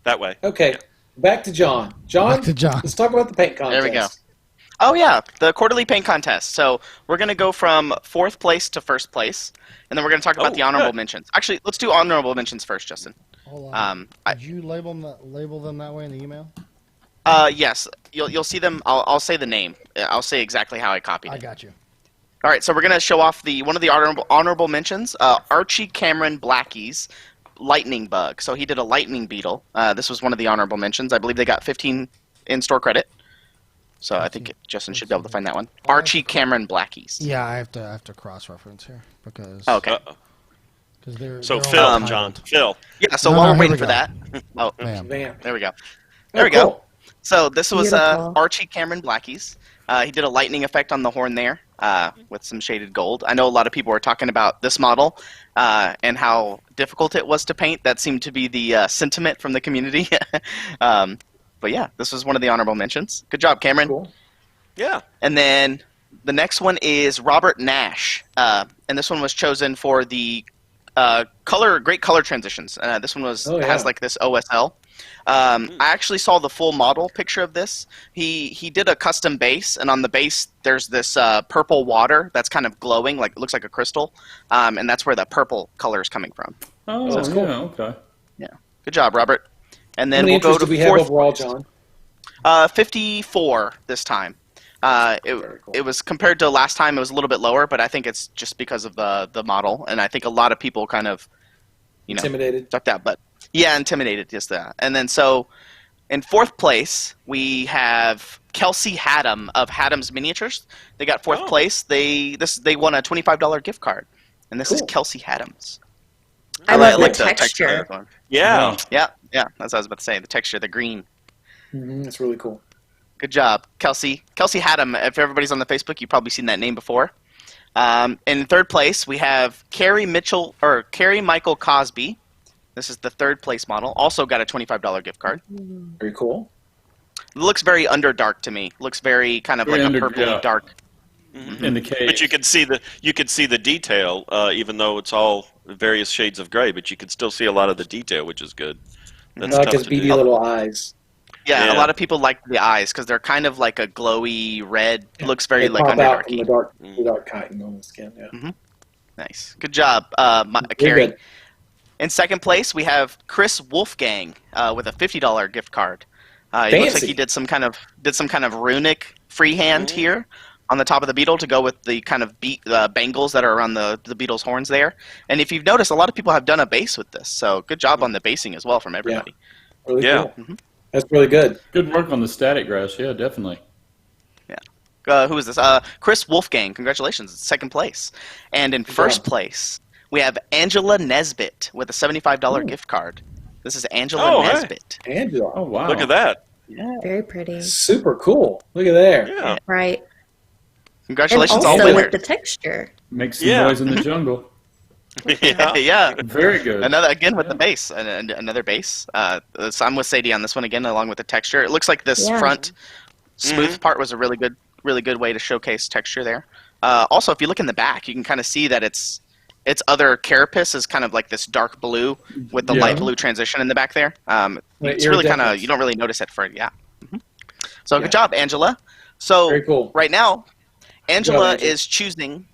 That way. Okay. Back to John. John. Back to John. Let's talk about the paint contest. There we go. Oh, yeah, the quarterly paint contest. So we're going to go from 4th place to 1st place, and then we're going to talk about Oh, the honorable good. mentions. Actually, let's do honorable mentions first, Justin. Hold on. I, Did you label them that way in the email? yes, you'll see them. I'll say the name. I'll say exactly how I copied I it. got you. All right, so we're gonna show off one of the honorable mentions. Archie Cameron Blackie's lightning bug. So he did a lightning beetle. This was one of the honorable mentions. I believe they got 15 in-store credit. So I think Justin should be able to find that one. Archie Cameron Blackie's. Yeah, I have to cross-reference here because Oh, okay. Uh-oh. because they're So they're Phil, all John. titled. Phil. Yeah. So No, while no, we're here waiting we for go. that. Oh, Bam. Man. there we go. Oh, There we go. cool. So this was Beautiful. Archie Cameron Blackie's. He did a lightning effect on the horn there with some shaded gold. I know a lot of people were talking about this model and how difficult it was to paint. That seemed to be the sentiment from the community. But yeah, this was one of the honorable mentions. Good job, Cameron. Cool. Yeah. And then the next one is Robert Nash. And this one was chosen for the great color transitions. This one Oh, yeah. has like this OSL. I actually saw the full model picture of this. He did a custom base, and on the base there's this purple water that's kind of glowing, like it looks like a crystal, and that's where the purple color is coming from. Oh, That's cool. yeah, okay. Good job, Robert. And How then many we'll go entries to do we have fourth. overall, John? 54 this time. Very cool. It was compared to last time, it was a little bit lower, but I think it's just because of the model, and I think a lot of people kind of, Intimidated. ducked out. But yeah, intimidated, just that. And then so in fourth place we have Kelsey Haddam of Haddam's Miniatures. They got fourth Oh. place. They won a $25 gift card, and this is Cool. Kelsey Haddam's. I really love the like texture. of this one. Yeah. Yeah, that's what I was about to say. The texture, the green. That's really cool. Good job, Kelsey. Kelsey Haddam. If everybody's on the Facebook, you've probably seen that name before. In third place, we have Carrie Michael Cosby. This is the third place model. Also got a $25 gift card. Very cool. It looks very underdark to me. Looks very kind of Very like a purpley yeah. dark. In the cave. But you could see the detail, even though it's all various shades of gray. But you can still see a lot of the detail, which is good. That's I like tough his to beady do. little eyes. Yeah, Yeah. a lot of people like the eyes because they're kind of like a glowy red. Looks very They like pop out from Underdarky. the dark chitin on the skin. Yeah. Nice, good job, Very Carrie. good. In second place, we have Chris Wolfgang with a $50 gift card. It looks like Fancy. he did some kind of runic freehand here on the top of the beetle to go with the kind of bangles that are around the beetle's horns there. And if you've noticed, a lot of people have done a base with this. So good job on the basing as well from everybody. Really Yeah. cool. That's really good. Good work on the static grass. Yeah, definitely. Who is this? Chris Wolfgang. Congratulations, second place. And in first place, we have Angela Nesbitt with a $75 gift card. This is Angela Oh, hey. Nesbitt. Angela. Oh wow! Look at that. Yeah. Very pretty. Super cool. Look at there. Yeah. Right. And Congratulations, all also winners. with the texture. Makes some Yeah. noise in the jungle. Yeah. Yeah. Very good. Another again with the base, another base. So I'm with Sadie on this one again, along with the texture. It looks like this Yeah. front smooth part was a really good way to showcase texture there. Also, if you look in the back, you can kind of see that its other carapace is kind of like this dark blue with the Yeah. light blue transition in the back there. It's really kind of, you don't really notice it for So good job, Angela. So Very cool. right now, Angela Angela. is choosing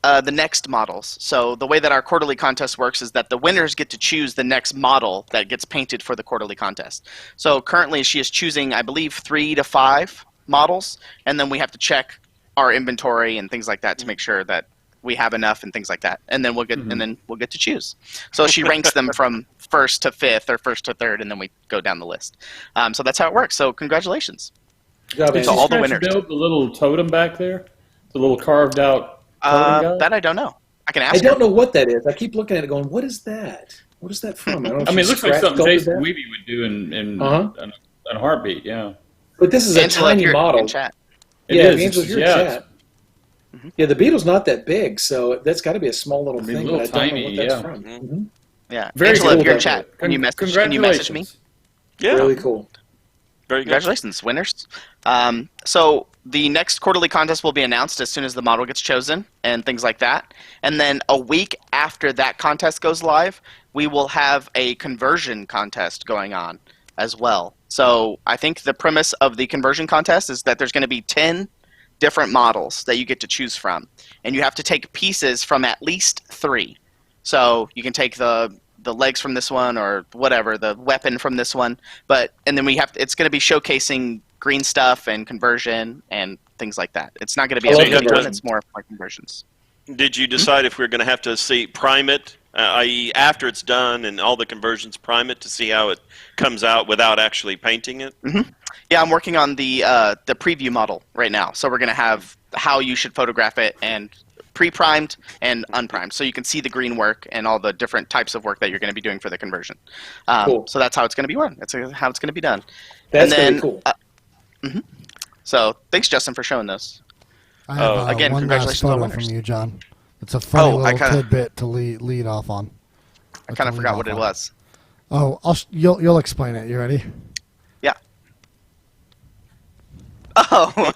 the next models. So the way that our quarterly contest works is that the winners get to choose the next model that gets painted for the quarterly contest. So currently she is choosing, I believe, 3 to 5 models, and then we have to check our inventory and things like that to make sure that we have enough and things like that, and then we'll get to choose. So she ranks them from first to fifth or first to third, and then we go down the list. So that's how it works. So congratulations. Good job, Did Angela. you all the scratch winners. build the little totem back there? The little carved out totem guy? That I don't know. I can I ask don't her. know what that is. I keep looking at it going, what is that? What is that from? I don't know if I mean, it she looks like scratch something sculpted Jason that. Weeby would do in Uh-huh. a heartbeat. Yeah, But this is a Angela, if tiny you're model. in chat. it Yeah, is. Angela, if you're in Yeah, chat. Yeah, the beetle's not that big, so that's got to be a small little I mean, thing. little But I don't tiny, know what that's yeah. from. Mhm. Yeah, very Angela, cool. if you're in though. chat, can you message me? Congratulations. Yeah. Really cool. Very good. Congratulations, winners. So the next quarterly contest will be announced as soon as the model gets chosen and things like that. And then a week after that contest goes live, we will have a conversion contest going on as well. So I think the premise of the conversion contest is that there's going to be 10 different models that you get to choose from. And you have to take pieces from at least 3. So you can take the legs from this one or whatever, the weapon from this one. And then it's going to be showcasing green stuff and conversion and things like that. It's not going to be I a love big one, conversion. it's more like conversions. Did you decide if we're going to have to prime it, i.e., after it's done and all the conversions, prime it to see how it comes out without actually painting it? Yeah, I'm working on the preview model right now. So we're going to have how you should photograph it and pre-primed and unprimed, so you can see the green work and all the different types of work that you're going to be doing for the conversion. Cool. So that's how it's going to be run. That's how it's going to be done. That's and very then, cool. So thanks, Justin, for showing those. I have again, one last congratulations on photo winners. from you, John. It's a funny I little kinda- tidbit to lead off on. I kind of forgot what it was. Oh, you'll explain it. You ready? Yeah. Oh.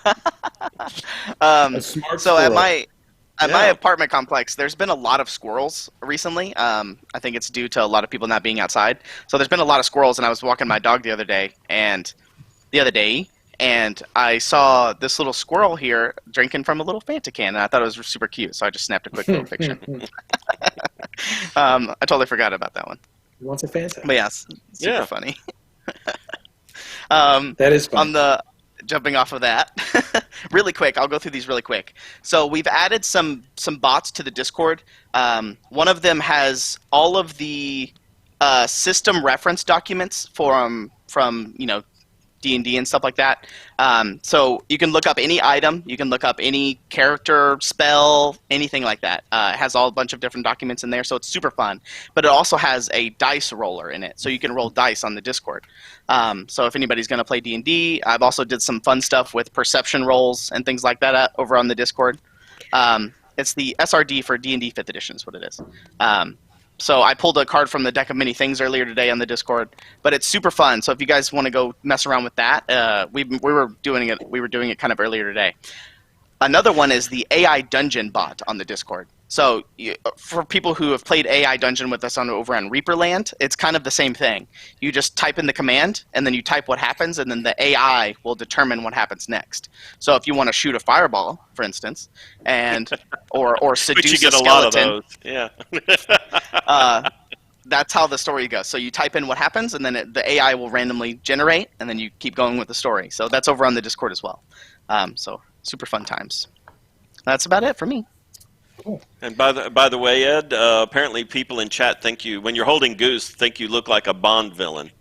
A smart So at squirrel. my apartment complex, there's been a lot of squirrels recently. I think it's due to a lot of people not being outside. So there's been a lot of squirrels, and I was walking my dog the other day, and I saw this little squirrel here drinking from a little Fanta can, and I thought it was super cute, so I just snapped a quick little picture. I totally forgot about that one. What's a fantastic? But yes, super Yeah. funny. That is fun. On the jumping off of that, really quick, I'll go through these really quick. So we've added some bots to the Discord. One of them has all of the system reference documents from D&D and stuff like that. So you can look up any item, you can look up any character, spell, anything like that. It has a bunch of different documents in there, so it's super fun. But it also has a dice roller in it, so you can roll dice on the Discord. So if anybody's going to play D&D, I've also did some fun stuff with perception rolls and things like that over on the Discord. It's the SRD for D&D 5th edition is what it is. So I pulled a card from the deck of many things earlier today on the Discord, but it's super fun. So if you guys want to go mess around with that, we were doing it kind of earlier today. Another one is the AI dungeon bot on the Discord. So for people who have played AI Dungeon with us over on Reaperland, it's kind of the same thing. You just type in the command, and then you type what happens, and then the AI will determine what happens next. So if you want to shoot a fireball, for instance, and or seduce But you get a a lot of skeleton, those. Yeah. that's how the story goes. So you type in what happens, and then the AI will randomly generate, and then you keep going with the story. So that's over on the Discord as well. So super fun times. That's about it for me. Cool. And by the way, Ed, apparently people in chat think you, when you're holding Goose, think you look like a Bond villain.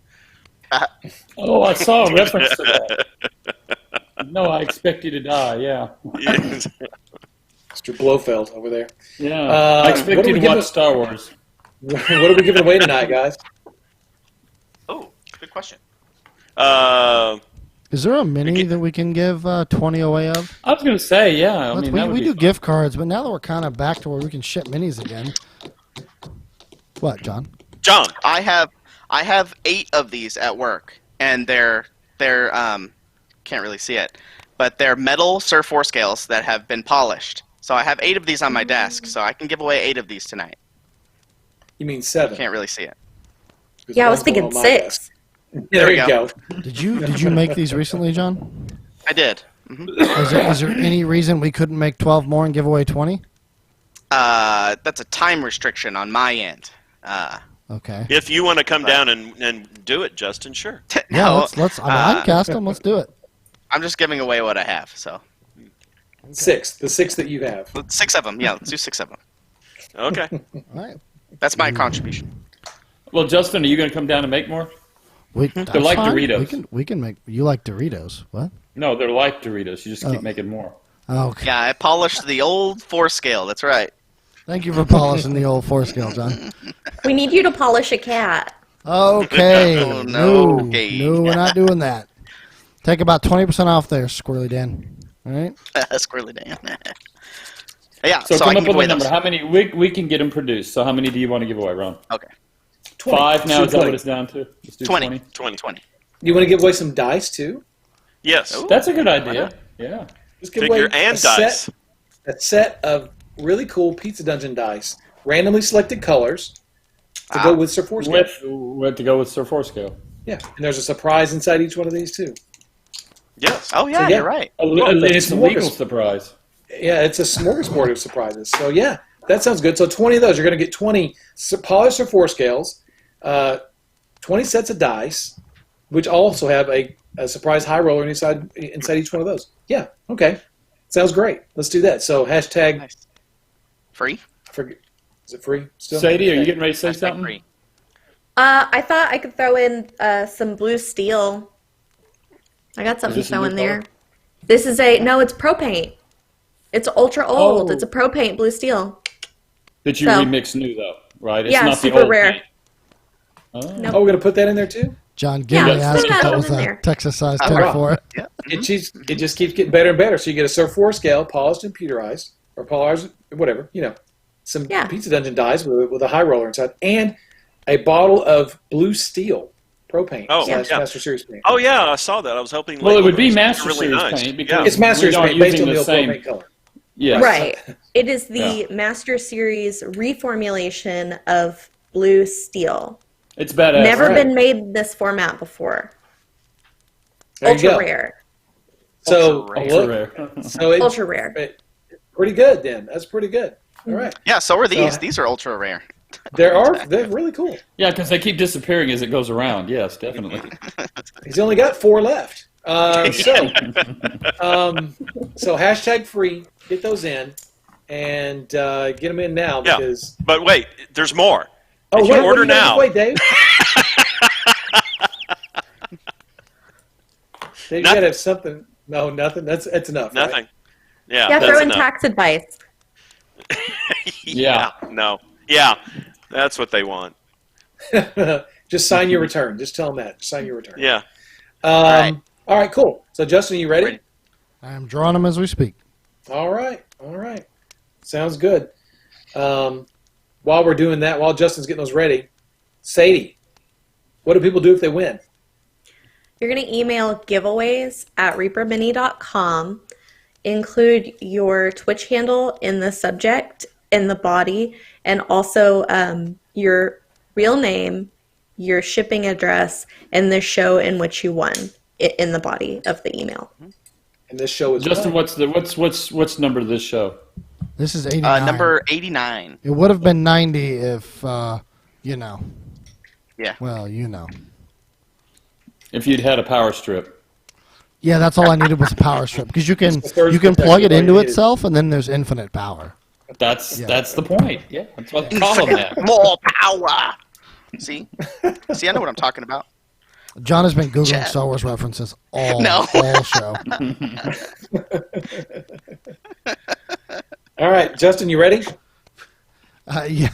Oh, I saw a reference to that. No, I expect you to die. Yeah. Mr. Blofeld over there. Yeah. I I expect you to watch Star Wars. What are we giving away tonight, guys? Oh, good question. Is there a mini that we can give 20 away of? I was going to say, yeah. I mean, that would we be do fun. gift cards, but now that we're kind of back to where we can ship minis again. What, John? John. I have 8 of these at work, and they're can't really see it, but they're metal Surf 4 scales that have been polished. So I have 8 of these on my desk, so I can give away 8 of these tonight. You mean 7? Can't really see it. Yeah, I was thinking On my 6. desk. There you go. Did you make these recently, John? I did. Is there any reason we couldn't make 12 more and give away 20? That's a time restriction on my end. Okay. If you want to come down and do it, Justin, sure. Yeah, No, let's I'm cast them. Let's do it. I'm just giving away what I have. So 6. The 6 that you have. 6 of them. Yeah, let's do 6 of them. Okay. All right. That's my contribution. Well, Justin, are you going to come down and make more? They're like Doritos. We can make. You like Doritos? What? No, they're like Doritos. You just keep making more. Okay. Yeah, I polished the old 4 scale. That's right. Thank you for polishing the old 4 scale, John. We need you to polish a cat. Okay. No, no, okay. No, we're not doing that. Take about 20% off there, Squirrely Dan. All right. Squirrely Dan. Yeah, So so come I can up give with away a number. those. How many? We can get them produced. So how many do you want to give away, Ron? Okay. 20. 5 now? So Is that 20. what it's down to? Let's do 20. 20. 20. You want to give away some dice, too? Yes. Ooh. That's a good idea. Yeah. Just give Figure away and dice. a set of really cool Pizza Dungeon dice, randomly selected colors to go with Surf 4 scale. To go with Surf 4 scale. Yeah, and there's a surprise inside each one of these, too. Yes. Oh, yeah, So, yeah. you're right. And it's a Smorgas- legal surprise. Yeah, it's a smorgasbord of surprises. So, yeah, that sounds good. So 20 of those. You're going to get 20 polished Surf 4 scales, 20 sets of dice, which also have a surprise high roller inside each one of those. Yeah, okay. Sounds great. Let's do that. So hashtag, Nice. Free? is it free still? Sadie, are you getting ready to say Hashtag something? free. I thought I could throw in some blue steel. I got something to this a throw new in there. This is it's pro paint. It's ultra old. Oh. It's a pro paint blue steel. That you So- remix new, though, right? It's Yeah, not super the old rare. paint. Oh. Nope. Oh, we're going to put that in there, too? John Gilly Yeah, asked put if that that one was in a there. Texas size Oh, 10 wow. for it. Yeah. It just keeps getting better and better. So you get a Surf 4 scale, polished and pewterized, or polished, whatever, some Yeah. Pizza Dungeon dice with a high roller inside, and a bottle of blue steel pro paint Oh, slash yeah. Master Series paint. Oh, yeah, I saw that. I was hoping. Well, it would be those. Master They're really Series nice. paint because It's Master we Series aren't paint based using on the the old pro same. paint color. Yes. Right. It is the Master Series reformulation of blue steel. It's badass. Never right. been made in this format before. There you Ultra go. rare. So Ultra Ultra look, rare. so it, Ultra rare. it- pretty good then. That's pretty good. All right, Yeah, so are these. So- These are ultra rare. they're really cool. Yeah, because they keep disappearing as it goes around. Yes, definitely. He's only got 4 left. So hashtag free. Get those in and get them in now Yeah. because. But wait, there's more. Oh, If you wait, order wait, now. Wait, Dave. Dave, you Nothing. gotta have something. No, nothing. That's enough. right? Nothing. Yeah. Yeah, that's throw in enough. tax advice. Yeah. No. Yeah. That's what they want. Just sign your return. Just tell them that. Just sign your return. Yeah. All right, cool. So, Justin, you ready? Ready. I'm drawing them as we speak. All right. Sounds good. While we're doing that, while Justin's getting those ready, Sadie, what do people do if they win? You're going to email giveaways at reapermini.com. Include your Twitch handle in the subject in the body, and also your real name, your shipping address, and the show in which you won in the body of the email. And this show is Justin, what? what's number of this show? This is 89. Number 89. It would have been 90 if, you know. Yeah. Well, you know. If you'd had a power strip. Yeah, that's all I needed was a power strip because you can It's the third plug it protection into all you needed. itself and then there's infinite power. That's the point. Yeah, that's what they call them that. More power. See, I know what I'm talking about. John has been googling Chat. Star Wars references all show. All right, Justin, you ready?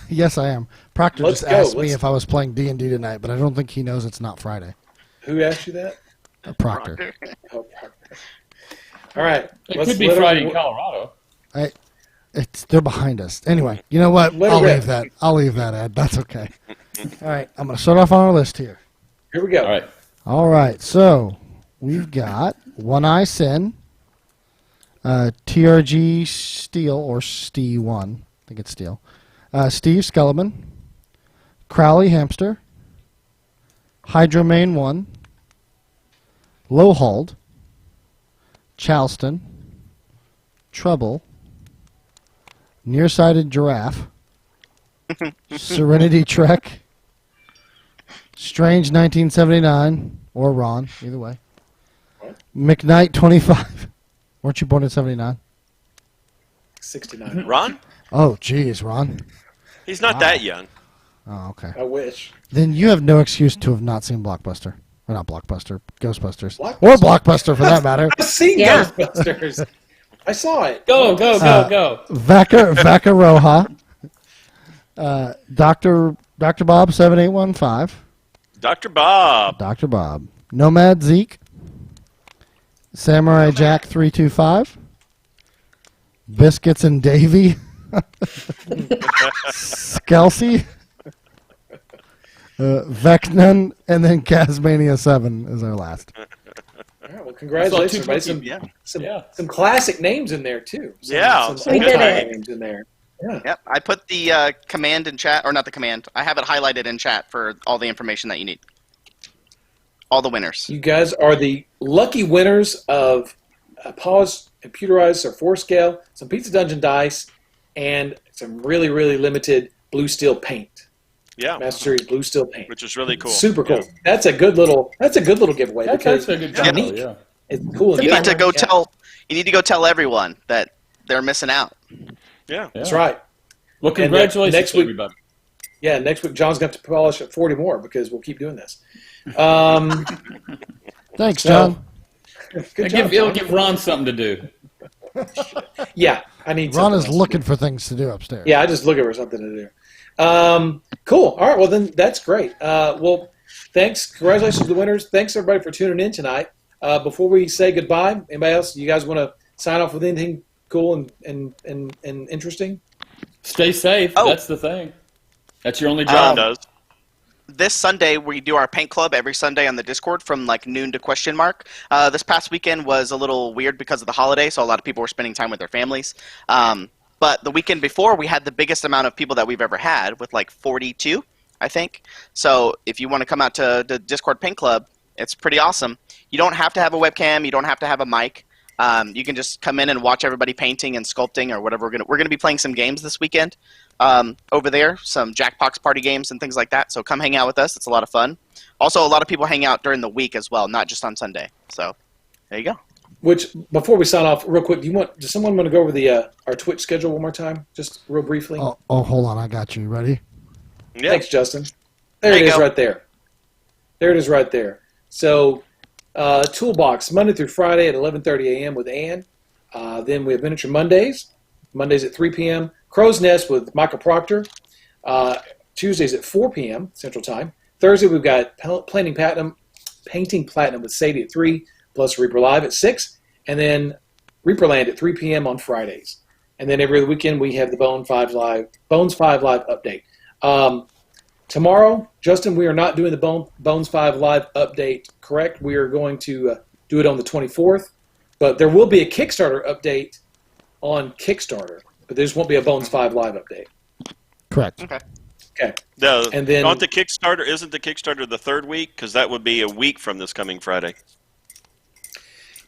Yes, I am. Proctor Let's just go. asked me if I was playing D&D tonight, but I don't think he knows it's not Friday. Who asked you that? Proctor. Oh, all right. It could be Friday in Colorado. They're behind us. Anyway, you know what? Let it I'll rip. leave that. I'll leave that, Ed. That's okay. All right, I'm going to start off on our list here. Here we go. All right. All right, so we've got OneEyeSin, TRG Steel, or ST1, I think it's Steel, Steve Skellerman, crowleyhamster, Hydromain 1, Lohald, Chalston, Trouble, Nearsighted SerenityTrek, Strange 1979, or Ron, either way. What? McKnight 25. Weren't you born in 79? 69. Ron? Oh, geez, Ron. He's not that young. Oh, okay. I wish. Then you have no excuse to have not seen Blockbuster. Or not Blockbuster, Ghostbusters. Blockbuster. Or Blockbuster, for that matter. I've seen Yeah. Ghostbusters. I saw it. Go. Vacaroja. Dr. Bob 7815. Dr. Bob. Dr. Bob. Nomadzeke. Samurai Jack 325. Biscuitsndavey. Skelsie. Vecknon, and then Casmania 7 is our last. All right, well, congratulations, I saw everybody. two Some classic names in there, too. Yeah. Some We did old-time it. names in there. Yeah. Yep, I put the command in chat, or not the command. I have it highlighted in chat for all the information that you need. All the winners. You guys are the lucky winners of polished computerized or 4-scale, some Pizza Dungeon dice, and some really, really limited blue steel paint. Yeah. Master Series blue steel paint. Which is really cool. Super cool. Yeah. That's a good little giveaway because That's a good it's job. unique. Yeah. It's cool. and You need to different. go You need to go tell everyone that they're missing out. Yeah. That's right. Well, And, congratulations, next week- everybody. Yeah, next week John's going to have to polish at 40 more because we'll keep doing this. Thanks, So- John. Good job, It'll John. give Ron something to do. Yeah, I need Ron something is else. looking for things to do upstairs. Yeah, I just looking for something to do. Cool. All right, well, then that's great. Well, thanks. Congratulations to the winners. Thanks, everybody, for tuning in tonight. Before we say goodbye, anybody else, you guys want to sign off with anything cool and interesting? Stay safe. Oh. That's the thing. That's your only John job. does. This Sunday, we do our paint club every Sunday on the Discord from like noon to question mark. This past weekend was a little weird because of the holiday, so a lot of people were spending time with their families. But the weekend before, we had the biggest amount of people that we've ever had with like 42, I think. So if you want to come out to the Discord paint club, it's pretty awesome. You don't have to have a webcam. You don't have to have a mic. You can just come in and watch everybody painting and sculpting or whatever. We're gonna be playing some games this weekend over there, some Jackbox party games and things like that. So come hang out with us. It's a lot of fun. Also, a lot of people hang out during the week as well, not just on Sunday. So there you go. Which, before we sign off, real quick, does someone want to go over the our Twitch schedule one more time, just real briefly? Oh, hold on. I got you. Ready? Yeah. Thanks, Justin. There There it you is go. right there. There it is right there. So, Toolbox, Monday through Friday at 11:30 a.m. with Ann. Then we have Miniature Mondays at 3 p.m. Crow's Nest with Michael Proctor. Tuesdays at 4 p.m. Central Time. Thursday we've got Painting Platinum with Sadie at 3, plus Reaper Live at 6, and then Reaperland at 3 p.m. on Fridays. And then every other weekend we have the Bones 5 Live update. Tomorrow, Justin, we are not doing the Bones 5 Live update, correct? We are going to do it on the 24th, but there will be a Kickstarter update on Kickstarter but there just won't be a Bones 5 live update. Correct. Okay. Okay. And then isn't the Kickstarter the third week? Because that would be a week from this coming Friday.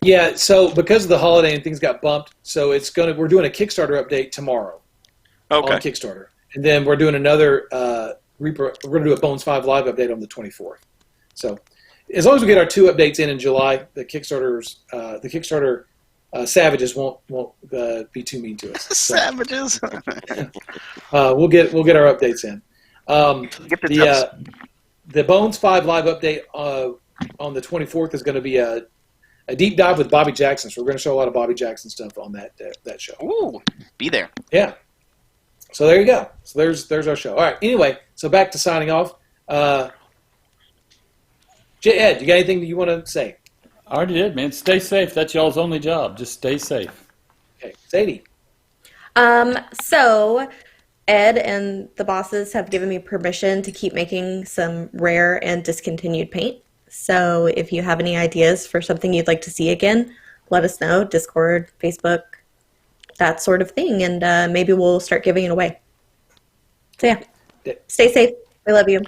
Yeah, so because of the holiday and things got bumped, so we're doing a Kickstarter update tomorrow on Kickstarter. And then we're doing another Reaper. We're going to do a Bones 5 live update on the 24th. So as long as we get our 2 updates in July, the Kickstarter savages won't be too mean to us. So, Savages. we'll get our updates in. The Bones 5 live update on the 24th is going to be a deep dive with Bobby Jackson. So we're going to show a lot of Bobby Jackson stuff on that show. Ooh, be there. Yeah. So there you go. So there's our show. All right. Anyway, so back to signing off. Ed, you got anything that you want to say? I already did, man. Stay safe. That's y'all's only job. Just stay safe. Okay. Sadie. So Ed and the bosses have given me permission to keep making some rare and discontinued paint. So if you have any ideas for something you'd like to see again, let us know. Discord, Facebook, that sort of thing. And maybe we'll start giving it away. So yeah, stay safe. We love you.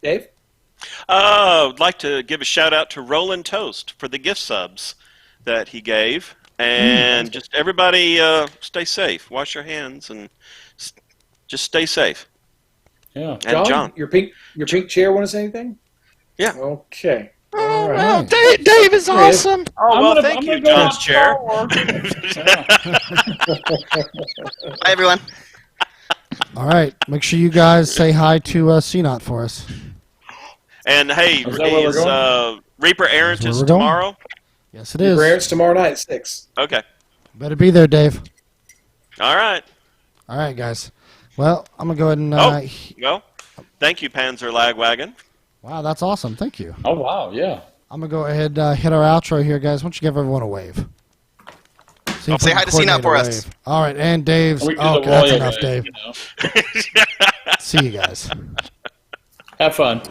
Dave? I'd like to give a shout out to Roland Toast for the gift subs that he gave. And just everybody stay safe. Wash your hands and just stay safe. Yeah. And John. Your pink chair want to say anything? Yeah. Okay. Oh, All right. well, Dave is awesome. Oh, well, thank you, John's chair. Bye, everyone. All right. Make sure you guys say hi to CNOT for us. And hey, Is that where we're going? Reaper Errant That's where is we're going. tomorrow? Yes, it is. Grants tomorrow night at 6. Okay. Better be there, Dave. All right. All right, guys. Well, I'm going to go ahead and... Well, thank you, Panzer Lagwagon. Wow, that's awesome. Thank you. Oh, wow. Yeah. I'm going to go ahead and hit our outro here, guys. Why don't you give everyone a wave? See if Say we hi can to CNOT coordinate for a us. wave. All right, and Dave's... We do Oh, the okay, that's royal enough, wave, Dave. See you guys. Have fun.